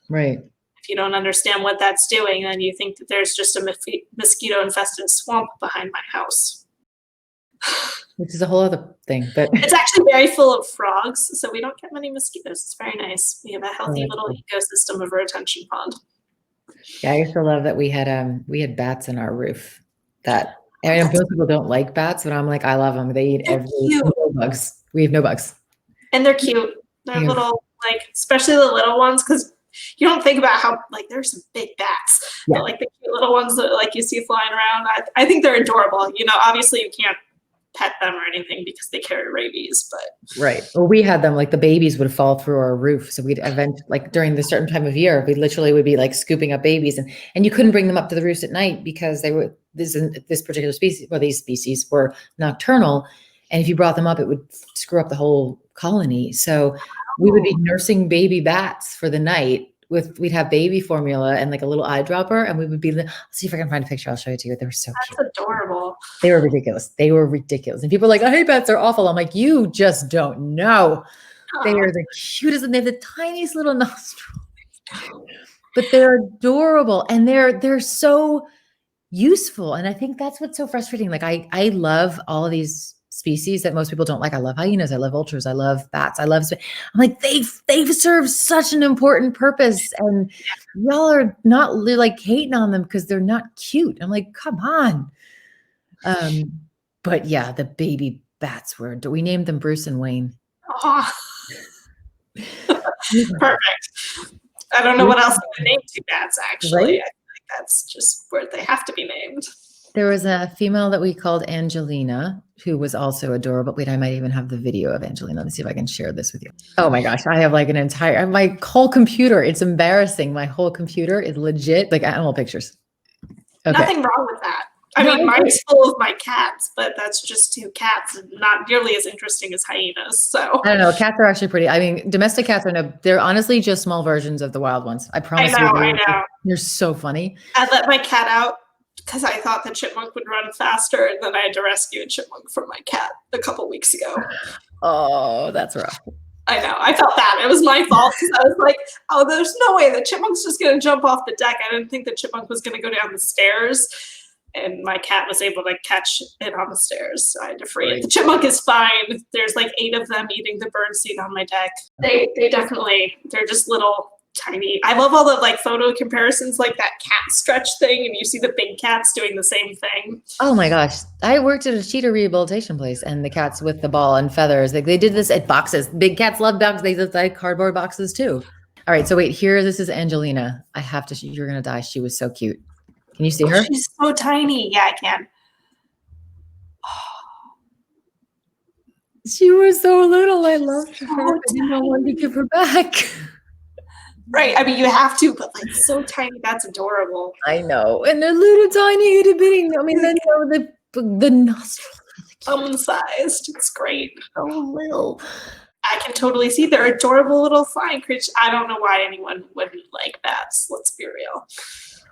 Right. If you don't understand what that's doing, then you think that there's just a mosquito-infested swamp behind my house. Which is a whole other thing, but it's actually very full of frogs, so we don't get many mosquitoes. It's very nice. We have a healthy little ecosystem of a retention pond. Yeah, I used to love that we had bats in our roof. That, I mean, most people don't like bats, but I'm like, I love them. They eat no bugs. We have no bugs. And they're cute. They're little, like, especially the little ones, because you don't think about how, like, there's some big bats, but like the cute little ones that like you see flying around. I think they're adorable. You know, obviously you can't pet them or anything because they carry rabies, but well, we had them, like, the babies would fall through our roof, so we'd like during the certain time of year, we literally would be like scooping up babies, and you couldn't bring them up to the roost at night because they were this particular species, well, these species were nocturnal, and if you brought them up, it would screw up the whole colony. So we would be nursing baby bats for the night. We'd have baby formula and like a little eyedropper, and we would be, let's see if I can find a picture. I'll show it to you. They were so cute. That's adorable. They were ridiculous. And people are like, I hate bats, they're awful. I'm like, you just don't know. They are the cutest, and they have the tiniest little nostrils, but they're adorable, and they're so useful. And I think that's what's so frustrating. Like, I love all of these species that most people don't like. I love hyenas. I love vultures. I love bats. I'm like, they've served such an important purpose, and y'all are not like hating on them because they're not cute. I'm like, come on. But yeah, the baby bats we named them Bruce and Wayne. Oh. Perfect. I don't know what else to name two bats, actually. Right? I feel like that's just where they have to be named. There was a female that we called Angelina, who was also adorable. Wait, I might even have the video of Angelina. Let's see if I can share this with you. Oh my gosh, I have like my whole computer. It's embarrassing. My whole computer is legit like animal pictures. Okay. Nothing wrong with that. I mean, mine's full of my cats, but that's just two cats, and not nearly as interesting as hyenas. So I don't know. Cats are actually pretty. I mean, domestic cats they're honestly just small versions of the wild ones. I promise you. I know. They're so funny. I let my cat out because I thought the chipmunk would run faster, and then I had to rescue a chipmunk from my cat a couple weeks ago. Oh, that's rough. I know. I felt bad. It was my fault because I was like, oh, there's no way the chipmunk's just going to jump off the deck. I didn't think the chipmunk was going to go down the stairs. And my cat was able to catch it on the stairs, so I had to free it. The chipmunk is fine. There's like 8 of them eating the bird seed on my deck. They're just little tiny. I love all the like photo comparisons, like that cat stretch thing, and you see the big cats doing the same thing. Oh my gosh. I worked at a cheetah rehabilitation place, and the cats with the ball and feathers, they did this at boxes. Big cats love boxes. They did like cardboard boxes too. All right, so wait, this is Angelina. You're going to die. She was so cute. Can you see her? She's so tiny. Yeah, I can. She was so little. I loved her. I didn't know when to give her back. Right. I mean, you have to, but like so tiny, that's adorable. I know. And they're little tiny itty bitty. I mean, then the nostrils are like Sized. It's great. so little. I can totally see they're adorable little flying creatures. I don't know why anyone wouldn't like bats. Let's be real.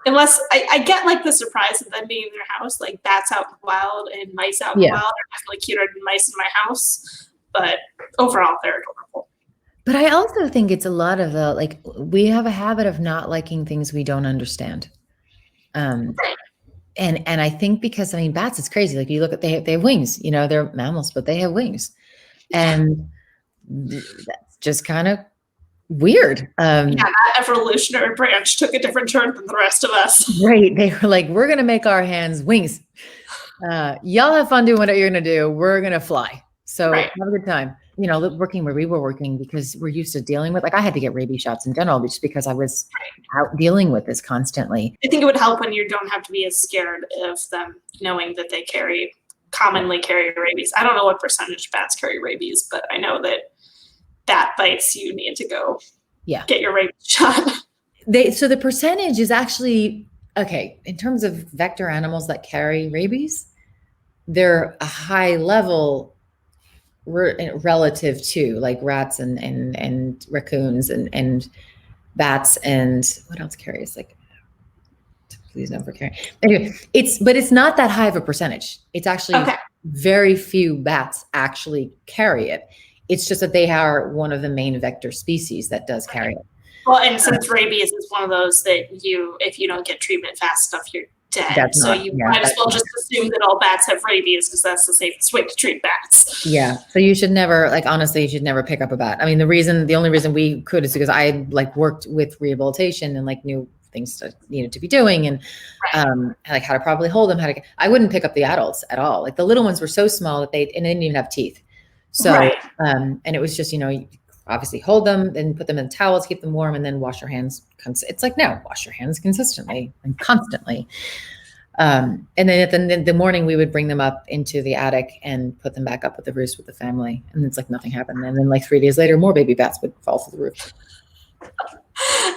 Unless I get like the surprise of them being in their house, like bats out in the wild and mice out in the wild are definitely cuter than mice in my house. But overall, they're adorable. But I also think it's a lot of the, like, we have a habit of not liking things we don't understand. And I think because, I mean, bats, it's crazy. Like you look at, they have wings, you know, they're mammals, but they have wings. And that's just kind of weird. That evolutionary branch took a different turn than the rest of us. Right. They were like, we're going to make our hands wings. Y'all have fun doing what you're going to do. We're going to fly. So have a good time. You know, working where we were working, because we're used to dealing with, like, I had to get rabies shots in general just because I was out dealing with this constantly. I think it would help when you don't have to be as scared of them knowing that they commonly carry rabies. I don't know what percentage bats carry rabies, but I know that bat bites, you need to go get your rabies shot. So the percentage is actually, okay, in terms of vector animals that carry rabies, they're a high level relative to like rats and raccoons and bats and what else carries, like, please don't forget. Anyway, it's not that high of a percentage. It's actually very few bats actually carry it. It's just that they are one of the main vector species that does carry it. Well, and since rabies is one of those that if you don't get treatment fast enough, you're dead. So you might as well just assume that all bats have rabies because that's the safest way to treat bats. Yeah. So you should never, like, honestly, you should never pick up a bat. I mean, the only reason we could is because I like worked with rehabilitation and like knew things that needed to be doing and like how to properly hold them, I wouldn't pick up the adults at all. Like the little ones were so small that they didn't even have teeth. So, and it was just, you know, you obviously hold them and put them in towels, keep them warm, and then wash your hands. It's like, no, wash your hands consistently and constantly. And then in the morning we would bring them up into the attic and put them back up with the roost with the family. And it's like nothing happened. And then like 3 days later, more baby bats would fall through the roof.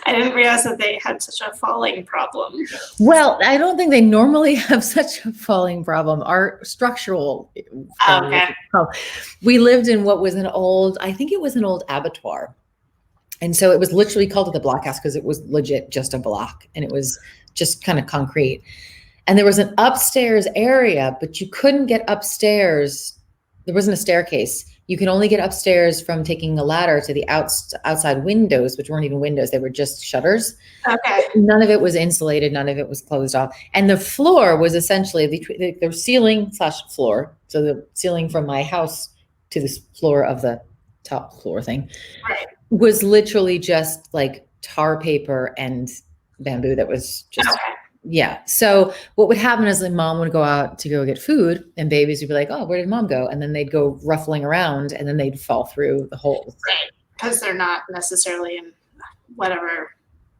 I didn't realize that they had such a falling problem. Well, I don't think they normally have such a falling problem. Our structural we lived in what was I think it was an old abattoir. And so it was literally called the blockhouse because it was legit just a block and it was just kind of concrete. And there was an upstairs area, but you couldn't get upstairs. There wasn't a staircase. You can only get upstairs from taking a ladder to the outside windows, which weren't even windows. They were just shutters. Okay. None of it was insulated. None of it was closed off. And the floor was essentially the ceiling / floor. So the ceiling from my house to this floor of the top floor thing was literally just like tar paper and bamboo that was just... Yeah. So what would happen is the mom would go out to go get food and babies would be like, oh, where did mom go? And then they'd go ruffling around and then they'd fall through the holes. Right. Because they're not necessarily in whatever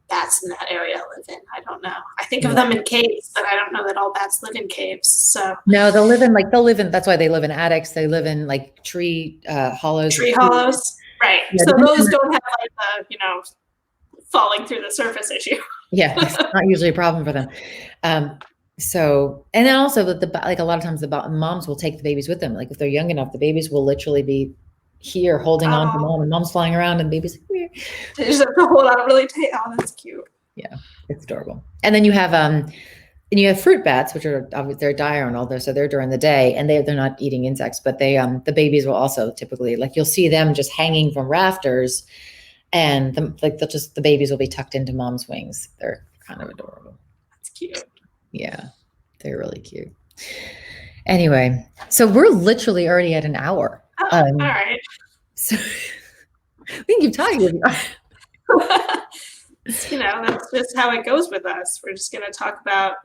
bats in that area live in. I don't know. I think of them in caves, but I don't know that all bats live in caves. So no, that's why they live in attics. They live in like tree hollows. Tree hollows. Right. Yeah, so those don't have like the, falling through the surface issue. Yeah, it's not usually a problem for them. So, and then also like a lot of times the moms will take the babies with them. Like if they're young enough, the babies will literally be here holding on to mom and mom's flying around and the baby's like, they just have to hold on really tight. Oh, that's cute. Yeah, it's adorable. And then you have fruit bats, which are they're diurnal, so they're during the day and they're not eating insects, but they the babies will also typically, like you'll see them just hanging from rafters. And the babies will be tucked into mom's wings. They're kind of adorable. That's cute. Yeah, they're really cute. Anyway, so we're literally already at an hour. All right. So we can keep talking. That's just how it goes with us. We're just going to talk about,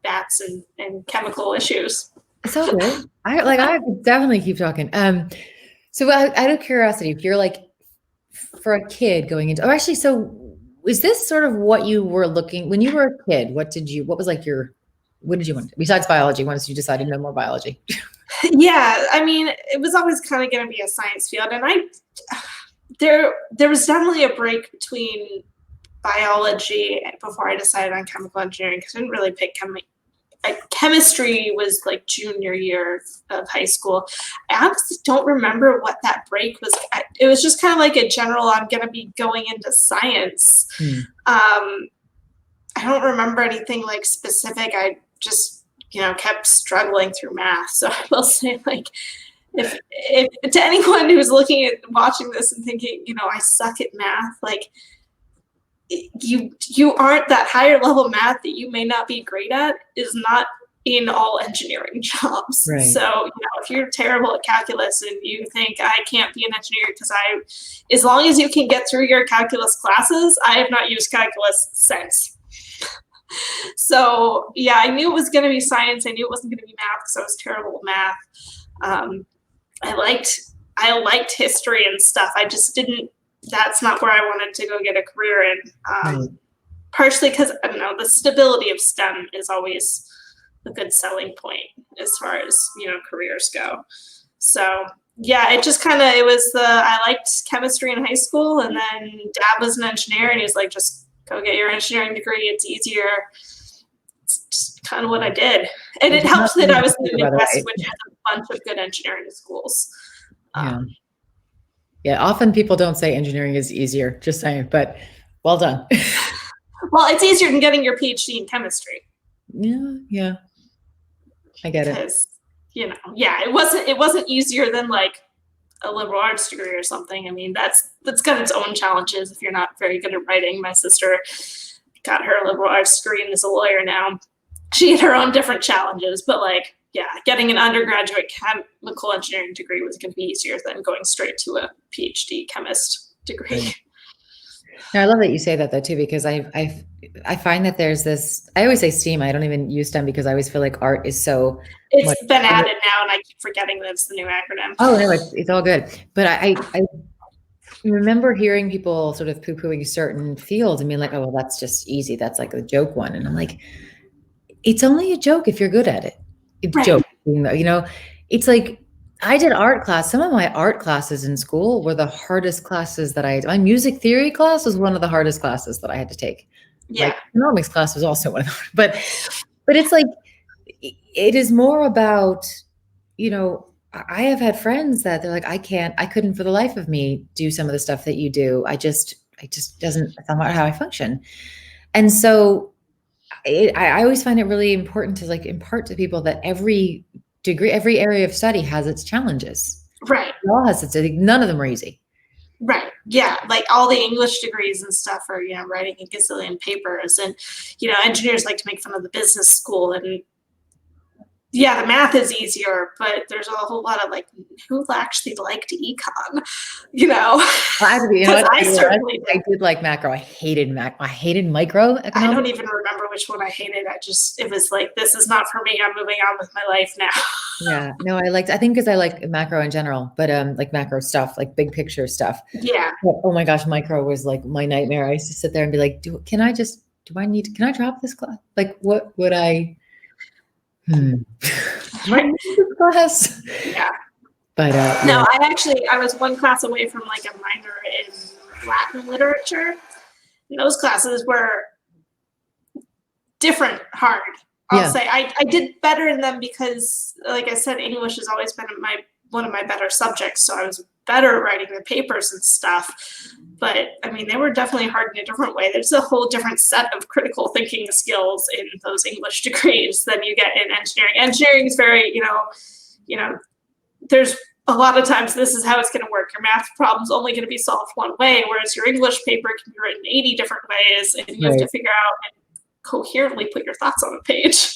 bats and chemical issues. It's all good. I could definitely keep talking. So out of curiosity, if you're like, for a kid going into, so is this sort of what you were looking, when you were a kid, what did you want to, besides biology, once you decided no more biology? Yeah. I mean, it was always kind of going to be a science field. And there was definitely a break between biology before I decided on chemical engineering because I didn't really pick chemistry was like junior year of high school. I honestly don't remember what that break was. It was just kind of like a general, I'm going to be going into science. I don't remember anything like specific. I just, kept struggling through math. So I will say, like, if to anyone who's watching this and thinking, I suck at math, like, you aren't that higher level math that you may not be great at is not in all engineering jobs. Right. So, if you're terrible at calculus and you think I can't be an engineer because as long as you can get through your calculus classes, I have not used calculus since. So yeah, I knew it was going to be science. I knew it wasn't going to be math because I was terrible at math. I liked history and stuff. I just didn't. That's not where I wanted to go get a career in. Right. Partially because I don't know, the stability of STEM is always a good selling point as far as careers go. So yeah, it just I liked chemistry in high school, and then Dad was an engineer, and he was like, just go get your engineering degree. It's easier. It's just kind of what I did. And it helps that I was in the Midwest, which has a bunch of good engineering schools. Yeah, often people don't say engineering is easier, just saying, but well done. Well, it's easier than getting your PhD in chemistry. Yeah. I get it. Because, it wasn't easier than like a liberal arts degree or something. I mean, that's got its own challenges if you're not very good at writing. My sister got her liberal arts degree and is a lawyer now. She had her own different challenges, but like, yeah, getting an undergraduate chemical engineering degree was going to be easier than going straight to a PhD chemist degree. Right. Now, I love that you say that though too, because I find that there's this. I always say STEAM. I don't even use STEM because I always feel like art is so. It's been added now, and I keep forgetting that it's the new acronym. Oh no, it's all good. But I remember hearing people sort of poo-pooing certain fields and being like, "Oh, well, that's just easy. That's like a joke one." And I'm like, it's only a joke if you're good at it. It's right. Joke, it's like. I did art class. Some of my art classes in school were the hardest classes that my music theory class was one of the hardest classes that I had to take. Yeah. Like, economics class was also one of them. But it's like, it is more about, I have had friends that they're like, I couldn't for the life of me do some of the stuff that you do. It just doesn't, that's not how I function. And so I always find it really important to like impart to people that every area of study has its challenges. Right. It all has its, none of them are easy. Right. Yeah. Like all the English degrees and stuff are, writing a gazillion papers, and, engineers like to make fun of the business school, and yeah, the math is easier, but there's a whole lot of like, who actually liked econ? I did like macro. I hated micro economics. I don't even remember which one I hated. It was like, this is not for me. I'm moving on with my life now. Yeah, no, I think because I like macro in general, but like macro stuff, like big picture stuff. Yeah. But, oh my gosh, micro was like my nightmare. I used to sit there and be like, can I drop this class? Like, what would I? Class. Yeah. But no, I was one class away from like a minor in Latin literature. And those classes were hard. I'll say I did better in them because, like I said, English has always been one of my better subjects. So I was better at writing the papers and stuff. But I mean, they were definitely hard in a different way. There's a whole different set of critical thinking skills in those English degrees than you get in engineering. Engineering is very, there's a lot of times this is how it's going to work. Your math problem's only going to be solved one way, whereas your English paper can be written 80 different ways, and you have to figure out and coherently put your thoughts on a page.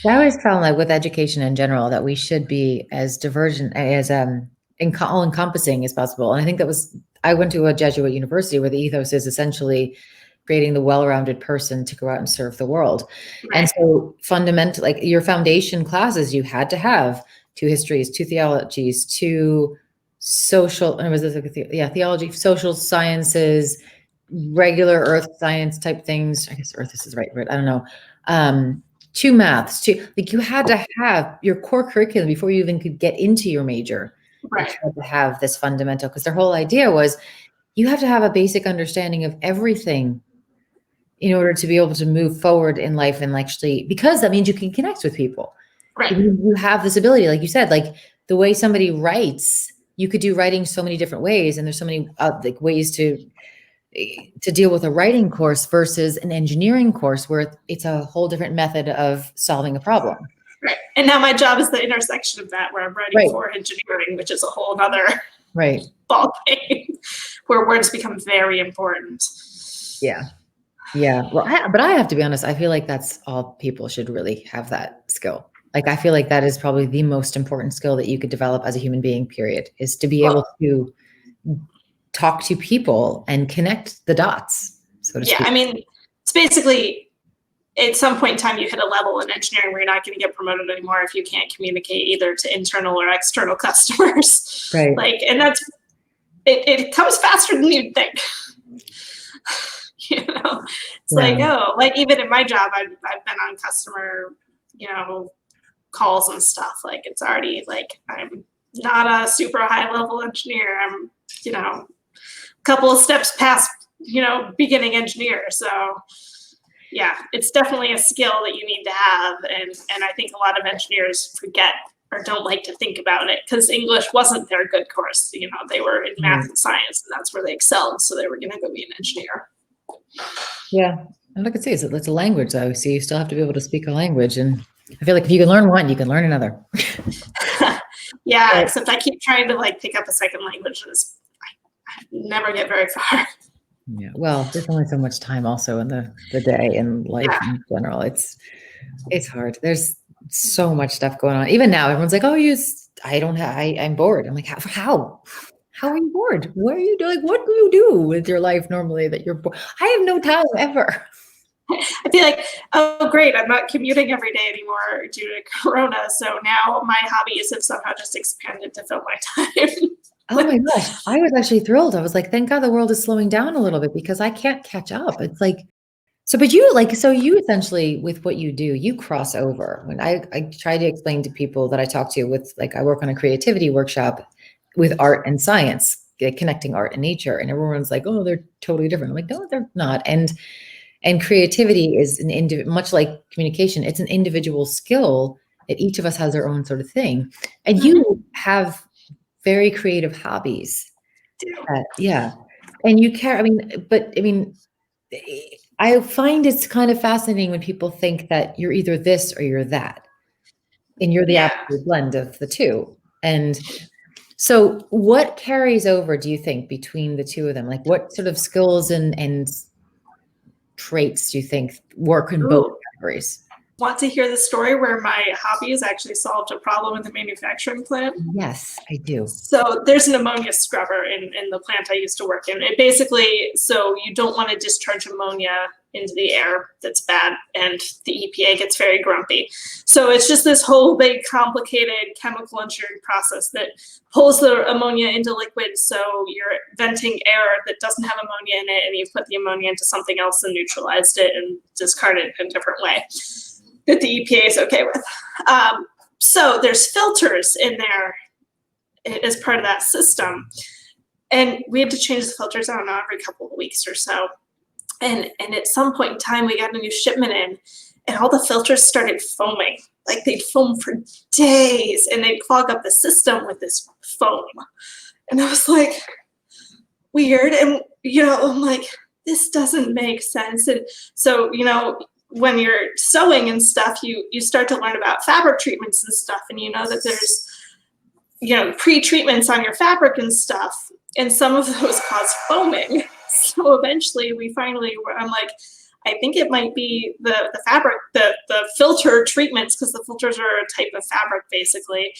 I always found like with education in general that we should be as divergent as all encompassing as possible. And I think I went to a Jesuit university where the ethos is essentially creating the well-rounded person to go out and serve the world. Right. And so fundamentally, like your foundation classes, you had to have 2 histories, 2 theologies, 2 social, and was this theology, social sciences, regular earth science type things. I guess earth is right, I don't know. 2 maths, 2, like you had to have your core curriculum before you even could get into your major. Right. You had to have this fundamental, because their whole idea was you have to have a basic understanding of everything in order to be able to move forward in life and actually, because that means you can connect with people. Right. You have this ability, like you said, like the way somebody writes, you could do writing so many different ways. And there's so many like ways to deal with a writing course versus an engineering course where it's a whole different method of solving a problem. Right. And now my job is the intersection of that, where I'm writing for engineering, which is a whole other ball game, where words become very important. Yeah. Yeah. Well, but I have to be honest, I feel like that's all people should really have, that skill. Like, I feel like that is probably the most important skill that you could develop as a human being, period, is to be able to talk to people and connect the dots, so to speak. I mean, it's basically, at some point in time, you hit a level in engineering where you're not going to get promoted anymore if you can't communicate either to internal or external customers. Right. Like, and that's, it comes faster than you'd think. You know, it's like, oh, like even in my job, I've been on customer, you know, calls and stuff. Like, it's already like, I'm not a super high level engineer. I'm, you know, a couple of steps past, you know, beginning engineer. So yeah, it's definitely a skill that you need to have. And I think a lot of engineers forget or don't like to think about it, because English wasn't their good course. You know, they were in math and science, and that's where they excelled. So they were going to go be an engineer. Yeah. And look, it's a language though. So you still have to be able to speak a language. And I feel like if you can learn one, you can learn another. Yeah. Except I keep trying to like pick up a second language. I never get very far. Yeah. Well, there's only so much time also in the day and life in general. It's hard. There's so much stuff going on. Even now, everyone's like, oh, I'm bored. I'm like, how are you bored? What are you doing? What do you do with your life normally that you're bored? I have no time ever. I feel like, oh, great, I'm not commuting every day anymore due to Corona. So now my hobbies have somehow just expanded to fill my time. Oh my gosh. I was actually thrilled. I was like, thank God the world is slowing down a little bit, because I can't catch up. It's like, so you essentially, with what you do, you cross over. When I try to explain to people that I talk to with, like, I work on a creativity workshop with art and science, connecting art and nature. And everyone's like, oh, they're totally different. I'm like, no, they're not. And creativity is much like communication. It's an individual skill that each of us has our own sort of thing. And you have very creative hobbies. Yeah. And you care. I find it's kind of fascinating when people think that you're either this or you're that, and you're the absolute blend of the two. And so what carries over, do you think, between the two of them? Like, what sort of skills and traits do you think work in both categories? Want to hear the story where my hobbies actually solved a problem in the manufacturing plant? Yes, I do. So there's an ammonia scrubber in the plant I used to work in. It basically, so you don't want to discharge ammonia into the air. That's bad. And the EPA gets very grumpy. So it's just this whole big complicated chemical engineering process that pulls the ammonia into liquid. So you're venting air that doesn't have ammonia in it, and you put the ammonia into something else and neutralized it and discarded it in a different way that the EPA is okay with. So there's filters in there as part of that system. And we had to change the filters, I don't know, every couple of weeks or so. And at some point in time, we got a new shipment in, and all the filters started foaming. Like, they'd foam for days, and they'd clog up the system with this foam. And I was like, weird. And, you know, I'm like, this doesn't make sense. And so, you know, when you're sewing and stuff, you start to learn about fabric treatments and stuff, and you know that there's, you know, pre-treatments on your fabric and stuff, and some of those cause foaming. So eventually I'm like, I think it might be the fabric, the filter treatments, because the filters are a type of fabric, basically,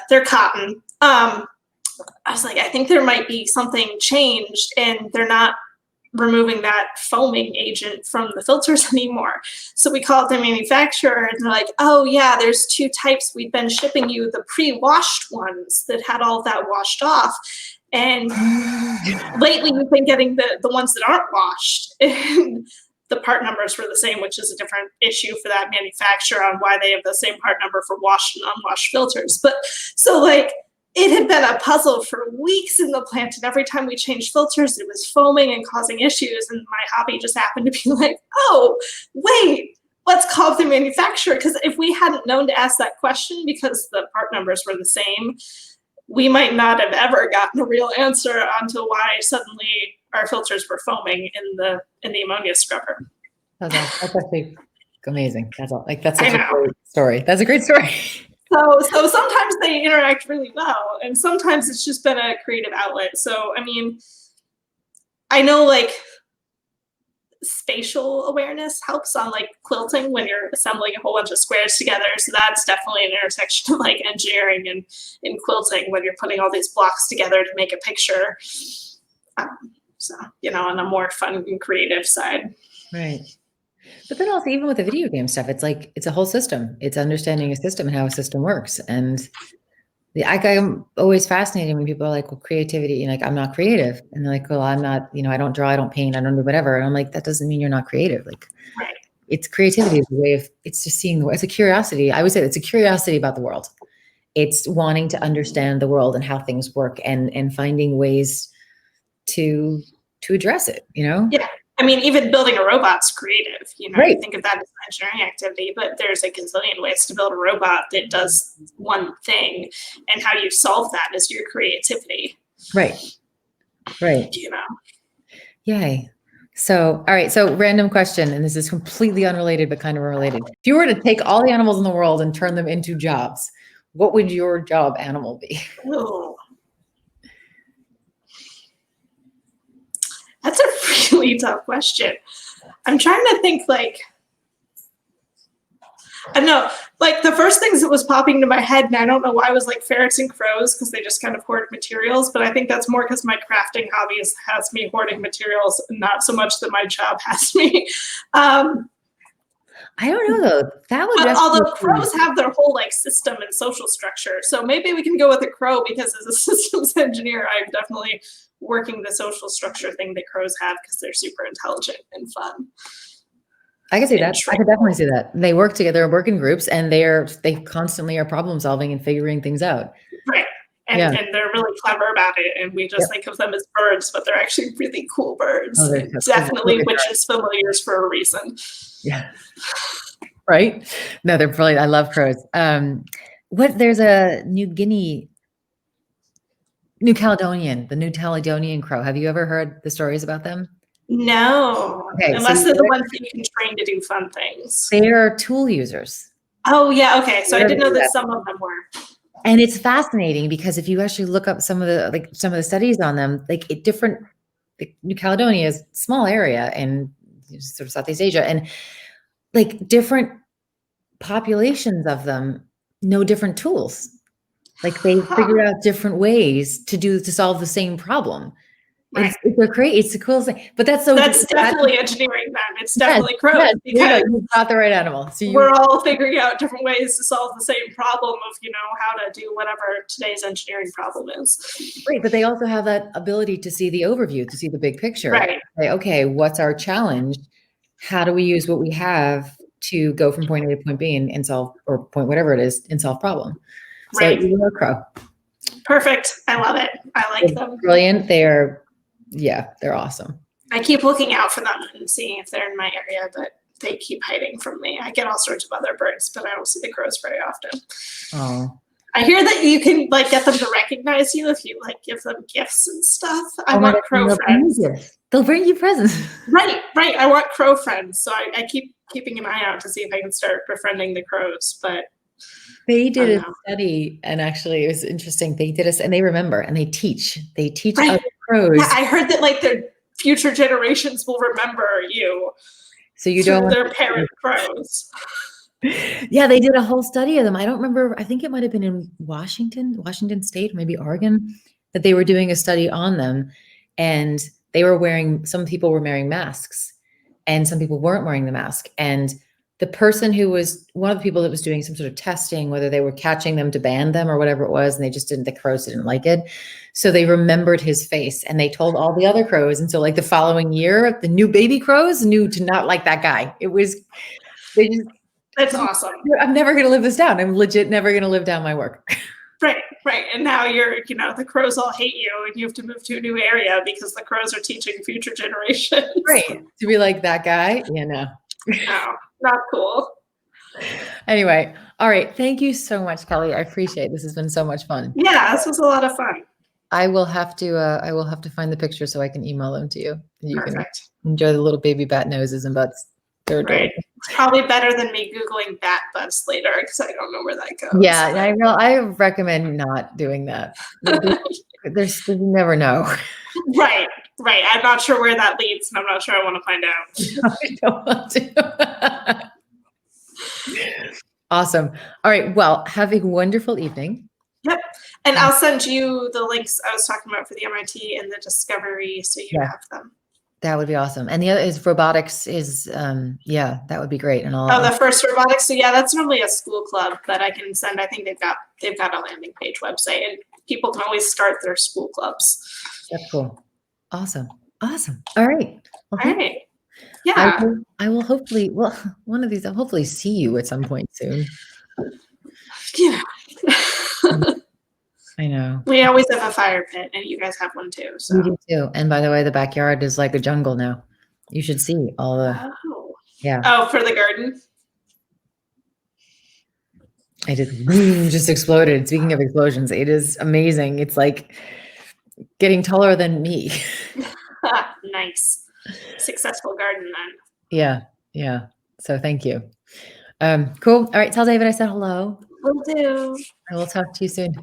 they're cotton. I was like, I think there might be something changed, and they're not removing that foaming agent from the filters anymore. So we called the manufacturer, and they're like, oh yeah, there's two types. We've been shipping you the pre-washed ones that had all that washed off. And lately we've been getting the ones that aren't washed. And the part numbers were the same, which is a different issue for that manufacturer on why they have the same part number for washed and unwashed filters. But so, like, it had been a puzzle for weeks in the plant, and every time we changed filters, it was foaming and causing issues. And my hobby just happened to be like, oh, wait, let's call up the manufacturer. Because if we hadn't known to ask that question because the part numbers were the same, we might not have ever gotten a real answer onto why suddenly our filters were foaming in the ammonia scrubber. That's actually amazing. That's all. Like, that's such a great story. That's a great story. So sometimes they interact really well, and sometimes it's just been a creative outlet. So, I mean, I know like spatial awareness helps on like quilting when you're assembling a whole bunch of squares together. So that's definitely an intersection of like engineering and in quilting when you're putting all these blocks together to make a picture. So, you know, on a more fun and creative side. Right. But then also, even with the video game stuff, it's like, it's a whole system. It's understanding a system and how a system works. And I'm always fascinated when people are like, well, creativity, you know, like, I'm not creative. And they're like, well, I'm not, you know, I don't draw, I don't paint, I don't do whatever. And I'm like, that doesn't mean you're not creative. Like, right. It's creativity is a way of, it's just seeing the world. It's a curiosity. I would say it's a curiosity about the world. It's wanting to understand the world and how things work and finding ways to address it, you know? Yeah. I mean, even building a robot's creative, you know, Right. You think of that as an engineering activity, but there's a gazillion ways to build a robot that does one thing, and how you solve that is your creativity. Right. Right. You know? Yay. So, all right. So random question, and this is completely unrelated, but kind of related. If you were to take all the animals in the world and turn them into jobs, what would your job animal be? Ooh. That's a really tough question. I'm trying to think, like, I don't know, like the first things that was popping into my head, and I don't know why, was like ferrets and crows, because they just kind of hoard materials. But I think that's more because my crafting hobbies has me hoarding materials, and not so much that my job has me. I don't know though. That would. Although crows have their whole like system and social structure, so maybe we can go with a crow, because as a systems engineer, I'm definitely working the social structure thing that crows have, because they're super intelligent and fun. I can see that. I could definitely see that. They work together, work in groups, and they constantly are problem solving and figuring things out. Right. And they're really clever about it. And we just think of them as birds, but they're actually really cool birds. Oh, definitely witches familiars for a reason. Yeah. Right? No, they're brilliant. I love crows. There's a New Caledonian crow. Have you ever heard the stories about them? No. Okay, unless they're the ones that you can train to do fun things. They are tool users. Oh yeah, okay. So I didn't know that some of them were. And it's fascinating because if you actually look up some of the studies on them, New Caledonia is a small area in sort of Southeast Asia, and like different populations of them know different tools. Like they figure out different ways to solve the same problem. Right. It's the coolest thing. But that's definitely engineering then. It's definitely crows. Because you've got the right animal. So we're all figuring out different ways to solve the same problem of, you know, how to do whatever today's engineering problem is. Right. But they also have that ability to see the overview, to see the big picture. Right. Say, okay, what's our challenge? How do we use what we have to go from point A to point B and solve, or point whatever it is, and solve problem? So you're a crow. Perfect. I love it. I like them. Brilliant. They're awesome. I keep looking out for them and seeing if they're in my area, but they keep hiding from me. I get all sorts of other birds, but I don't see the crows very often. Oh. I hear that you can like get them to recognize you if you like give them gifts and stuff. I want crow friends. They'll bring you presents. Right. I want crow friends. So I keep keeping an eye out to see if I can start befriending the crows, but they did a study, and actually it was interesting. They did and they remember, and they teach other crows. Yeah, I heard that like their future generations will remember you. So you don't. Their parent crows. Yeah, they did a whole study of them. I don't remember. I think it might have been in Washington State, maybe Oregon, that they were doing a study on them, and some people were wearing masks, and some people weren't wearing the mask, and the person who was one of the people that was doing some sort of testing, whether they were catching them to ban them or whatever it was, and the crows didn't like it. So they remembered his face, and they told all the other crows. And so like the following year, the new baby crows knew to not like that guy. That's awesome. I'm never going to live this down. I'm legit never going to live down my work. Right, right. And now the crows all hate you and you have to move to a new area because the crows are teaching future generations. Right. To be like that guy. No. No, not cool. Anyway. All right. Thank you so much, Kelly. I appreciate it. This has been so much fun. Yeah, this was a lot of fun. I will have to find the picture so I can email them to you. You Perfect. can enjoy the little baby bat noses and butts. They're adorable. Right. It's probably better than me Googling bat butts later because I don't know where that goes. Yeah, I recommend not doing that. You never know. Right. I'm not sure where that leads, and I'm not sure I want to find out. I don't want to. Awesome. All right. Well, have a wonderful evening. Yep. And I'll send you the links I was talking about for the MIT and the Discovery so you have them. That would be awesome. And the other is robotics is, that would be great. And the first robotics. So yeah, that's normally a school club, but I can send, I think they've got a landing page website and people can always start their school clubs. That's cool. Awesome. All right. Well, all right. Yeah. I will hopefully, one of these, I'll hopefully see you at some point soon. Yeah. I know. We always have a fire pit and you guys have one too. So. We do too. And by the way, the backyard is like a jungle now. You should see all the, yeah. Oh, for the garden? I just exploded. Speaking of explosions, it is amazing. It's like getting taller than me. Nice. Successful garden then. Yeah. So thank you. Cool. All right. Tell David I said hello. Will do. I will talk to you soon.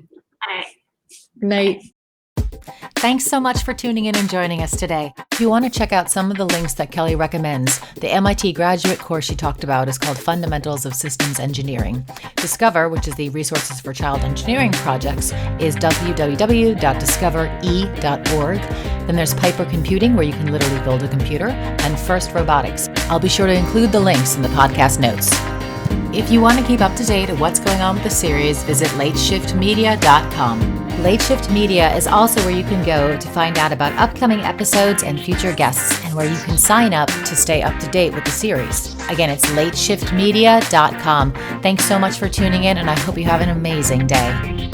All right. Good night. Thanks so much for tuning in and joining us today. If you want to check out some of the links that Kelly recommends, the MIT graduate course she talked about is called Fundamentals of Systems Engineering. Discover, which is the Resources for Child Engineering Projects, is www.discovere.org. Then there's Piper Computing, where you can literally build a computer, and First Robotics. I'll be sure to include the links in the podcast notes. If you want to keep up to date with what's going on with the series, visit lateshiftmedia.com. Late Shift Media is also where you can go to find out about upcoming episodes and future guests, and where you can sign up to stay up to date with the series. Again, it's lateshiftmedia.com. Thanks so much for tuning in, and I hope you have an amazing day.